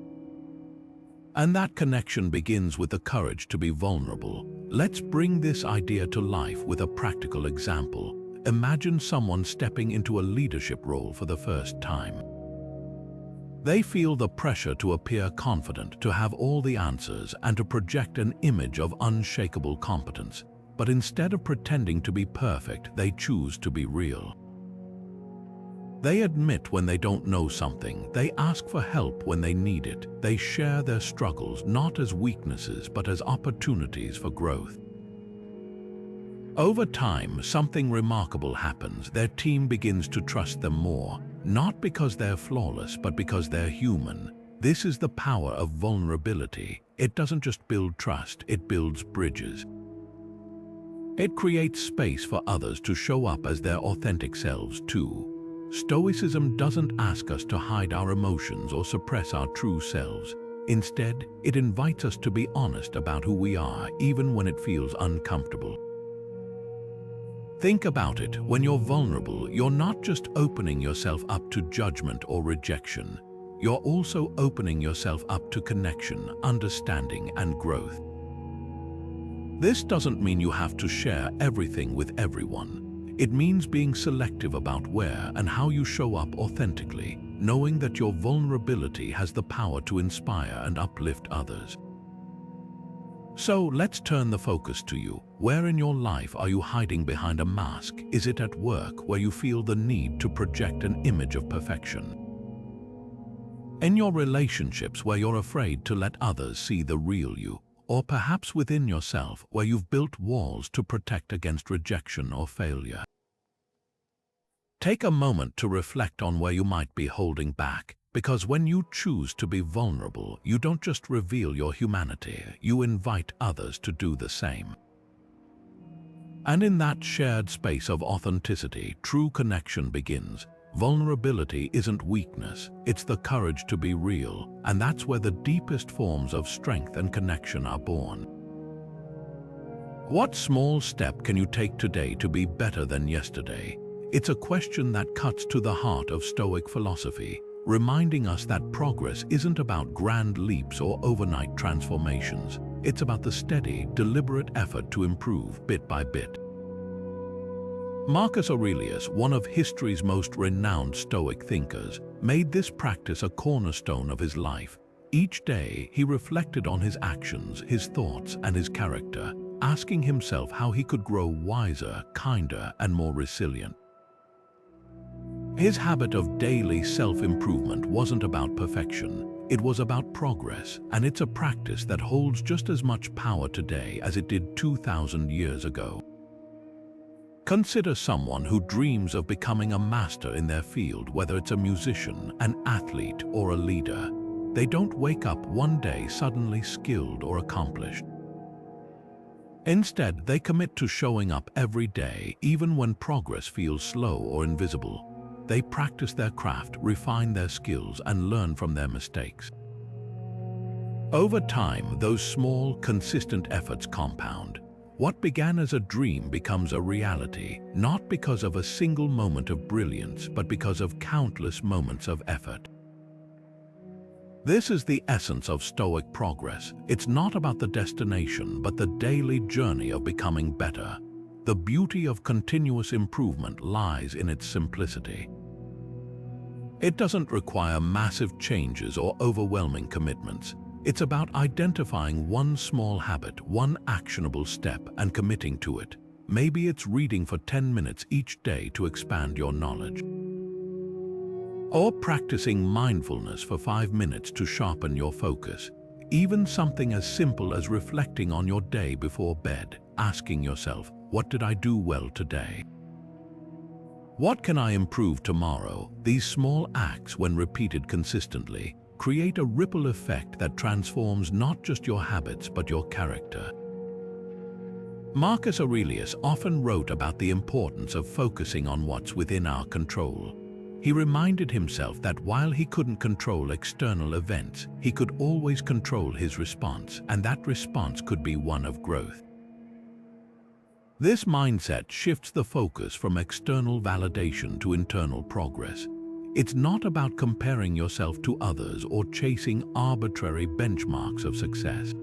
[SPEAKER 1] And that connection begins with the courage to be vulnerable. Let's bring this idea to life with a practical example. Imagine someone stepping into a leadership role for the first time. They feel the pressure to appear confident, to have all the answers, and to project an image of unshakable competence. But instead of pretending to be perfect, they choose to be real. They admit when they don't know something. They ask for help when they need it. They share their struggles not as weaknesses, but as opportunities for growth. Over time, something remarkable happens. Their team begins to trust them more, not because they're flawless, but because they're human. This is the power of vulnerability. It doesn't just build trust, it builds bridges. It creates space for others to show up as their authentic selves too. Stoicism doesn't ask us to hide our emotions or suppress our true selves. Instead, it invites us to be honest about who we are, even when it feels uncomfortable. Think about it. When you're vulnerable, you're not just opening yourself up to judgment or rejection. You're also opening yourself up to connection, understanding, and growth. This doesn't mean you have to share everything with everyone. It means being selective about where and how you show up authentically, knowing that your vulnerability has the power to inspire and uplift others. So let's turn the focus to you. Where in your life are you hiding behind a mask? Is it at work where you feel the need to project an image of perfection? In your relationships where you're afraid to let others see the real you? Or perhaps within yourself where you've built walls to protect against rejection or failure? Take a moment to reflect on where you might be holding back, because when you choose to be vulnerable, you don't just reveal your humanity, you invite others to do the same. And in that shared space of authenticity, true connection begins. Vulnerability isn't weakness, it's the courage to be real, and that's where the deepest forms of strength and connection are born. What small step can you take today to be better than yesterday? It's a question that cuts to the heart of Stoic philosophy, reminding us that progress isn't about grand leaps or overnight transformations. It's about the steady, deliberate effort to improve bit by bit. Marcus Aurelius, one of history's most renowned Stoic thinkers, made this practice a cornerstone of his life. Each day, he reflected on his actions, his thoughts, and his character, asking himself how he could grow wiser, kinder, and more resilient. His habit of daily self-improvement wasn't about perfection. It was about progress, and it's a practice that holds just as much power today as it did 2,000 years ago. Consider someone who dreams of becoming a master in their field, whether it's a musician, an athlete, or a leader. They don't wake up one day suddenly skilled or accomplished. Instead, they commit to showing up every day, even when progress feels slow or invisible. They practice their craft, refine their skills, and learn from their mistakes. Over time, those small, consistent efforts compound. What began as a dream becomes a reality, not because of a single moment of brilliance, but because of countless moments of effort. This is the essence of Stoic progress. It's not about the destination, but the daily journey of becoming better. The beauty of continuous improvement lies in its simplicity. It doesn't require massive changes or overwhelming commitments. It's about identifying one small habit, one actionable step, and committing to it. Maybe it's reading for 10 minutes each day to expand your knowledge. Or practicing mindfulness for 5 minutes to sharpen your focus. Even something as simple as reflecting on your day before bed, asking yourself, what did I do well today? What can I improve tomorrow? These small acts, when repeated consistently, create a ripple effect that transforms not just your habits but your character. Marcus Aurelius often wrote about the importance of focusing on what's within our control. He reminded himself that while he couldn't control external events, he could always control his response, and that response could be one of growth. This mindset shifts the focus from external validation to internal progress. It's not about comparing yourself to others or chasing arbitrary benchmarks of success.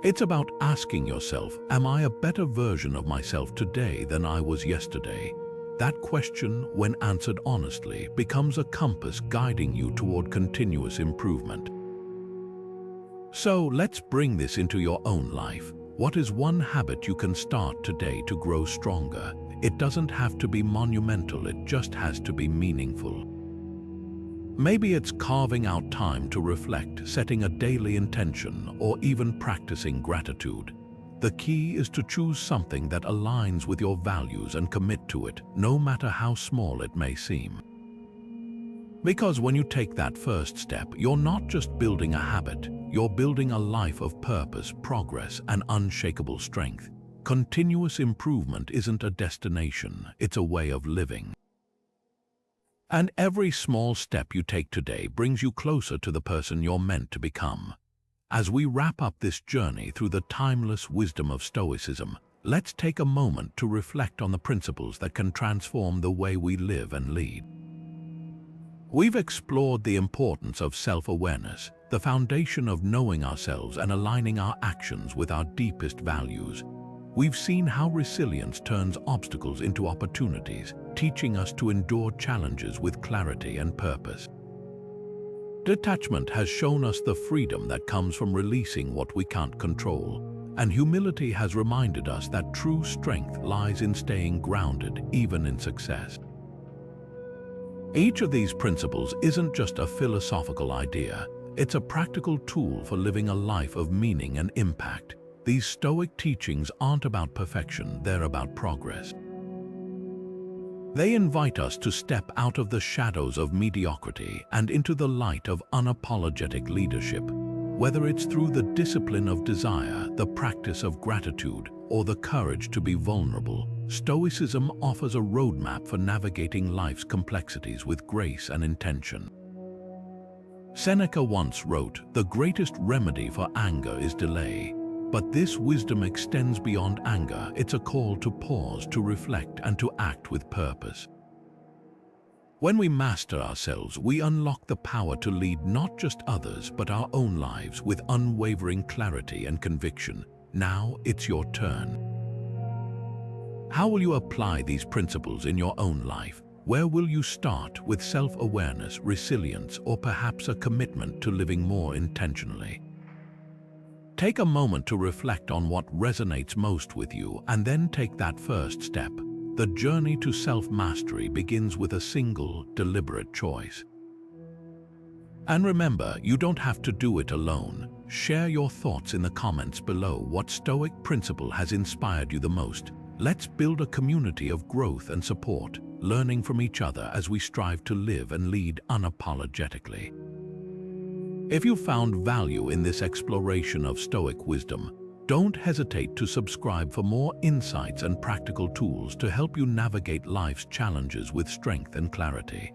[SPEAKER 1] It's about asking yourself, am I a better version of myself today than I was yesterday? That question, when answered honestly, becomes a compass guiding you toward continuous improvement. So let's bring this into your own life. What is one habit you can start today to grow stronger? It doesn't have to be monumental, it just has to be meaningful. Maybe it's carving out time to reflect, setting a daily intention, or even practicing gratitude. The key is to choose something that aligns with your values and commit to it, no matter how small it may seem. Because when you take that first step, you're not just building a habit, you're building a life of purpose, progress, and unshakable strength. Continuous improvement isn't a destination, it's a way of living. And every small step you take today brings you closer to the person you're meant to become. As we wrap up this journey through the timeless wisdom of Stoicism, let's take a moment to reflect on the principles that can transform the way we live and lead. We've explored the importance of self-awareness, the foundation of knowing ourselves and aligning our actions with our deepest values. We've seen how resilience turns obstacles into opportunities, teaching us to endure challenges with clarity and purpose. Detachment has shown us the freedom that comes from releasing what we can't control, and humility has reminded us that true strength lies in staying grounded, even in success. Each of these principles isn't just a philosophical idea, it's a practical tool for living a life of meaning and impact. These Stoic teachings aren't about perfection, they're about progress. They invite us to step out of the shadows of mediocrity and into the light of unapologetic leadership. Whether it's through the discipline of desire, the practice of gratitude, or the courage to be vulnerable, Stoicism offers a roadmap for navigating life's complexities with grace and intention. Seneca once wrote, "The greatest remedy for anger is delay." But this wisdom extends beyond anger. It's a call to pause, to reflect, and to act with purpose. When we master ourselves, we unlock the power to lead not just others, but our own lives with unwavering clarity and conviction. Now it's your turn. How will you apply these principles in your own life? Where will you start, with self-awareness, resilience, or perhaps a commitment to living more intentionally? Take a moment to reflect on what resonates most with you, and then take that first step. The journey to self-mastery begins with a single, deliberate choice. And remember, you don't have to do it alone. Share your thoughts in the comments below. What Stoic principle has inspired you the most? Let's build a community of growth and support, learning from each other as we strive to live and lead unapologetically. If you found value in this exploration of Stoic wisdom, don't hesitate to subscribe for more insights and practical tools to help you navigate life's challenges with strength and clarity.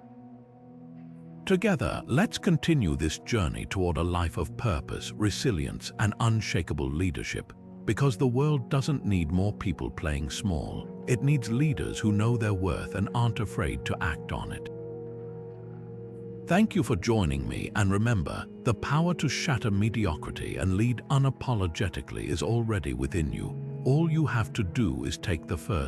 [SPEAKER 1] Together, let's continue this journey toward a life of purpose, resilience, and unshakable leadership, because the world doesn't need more people playing small. It needs leaders who know their worth and aren't afraid to act on it. Thank you for joining me, and remember, the power to shatter mediocrity and lead unapologetically is already within you. All you have to do is take the first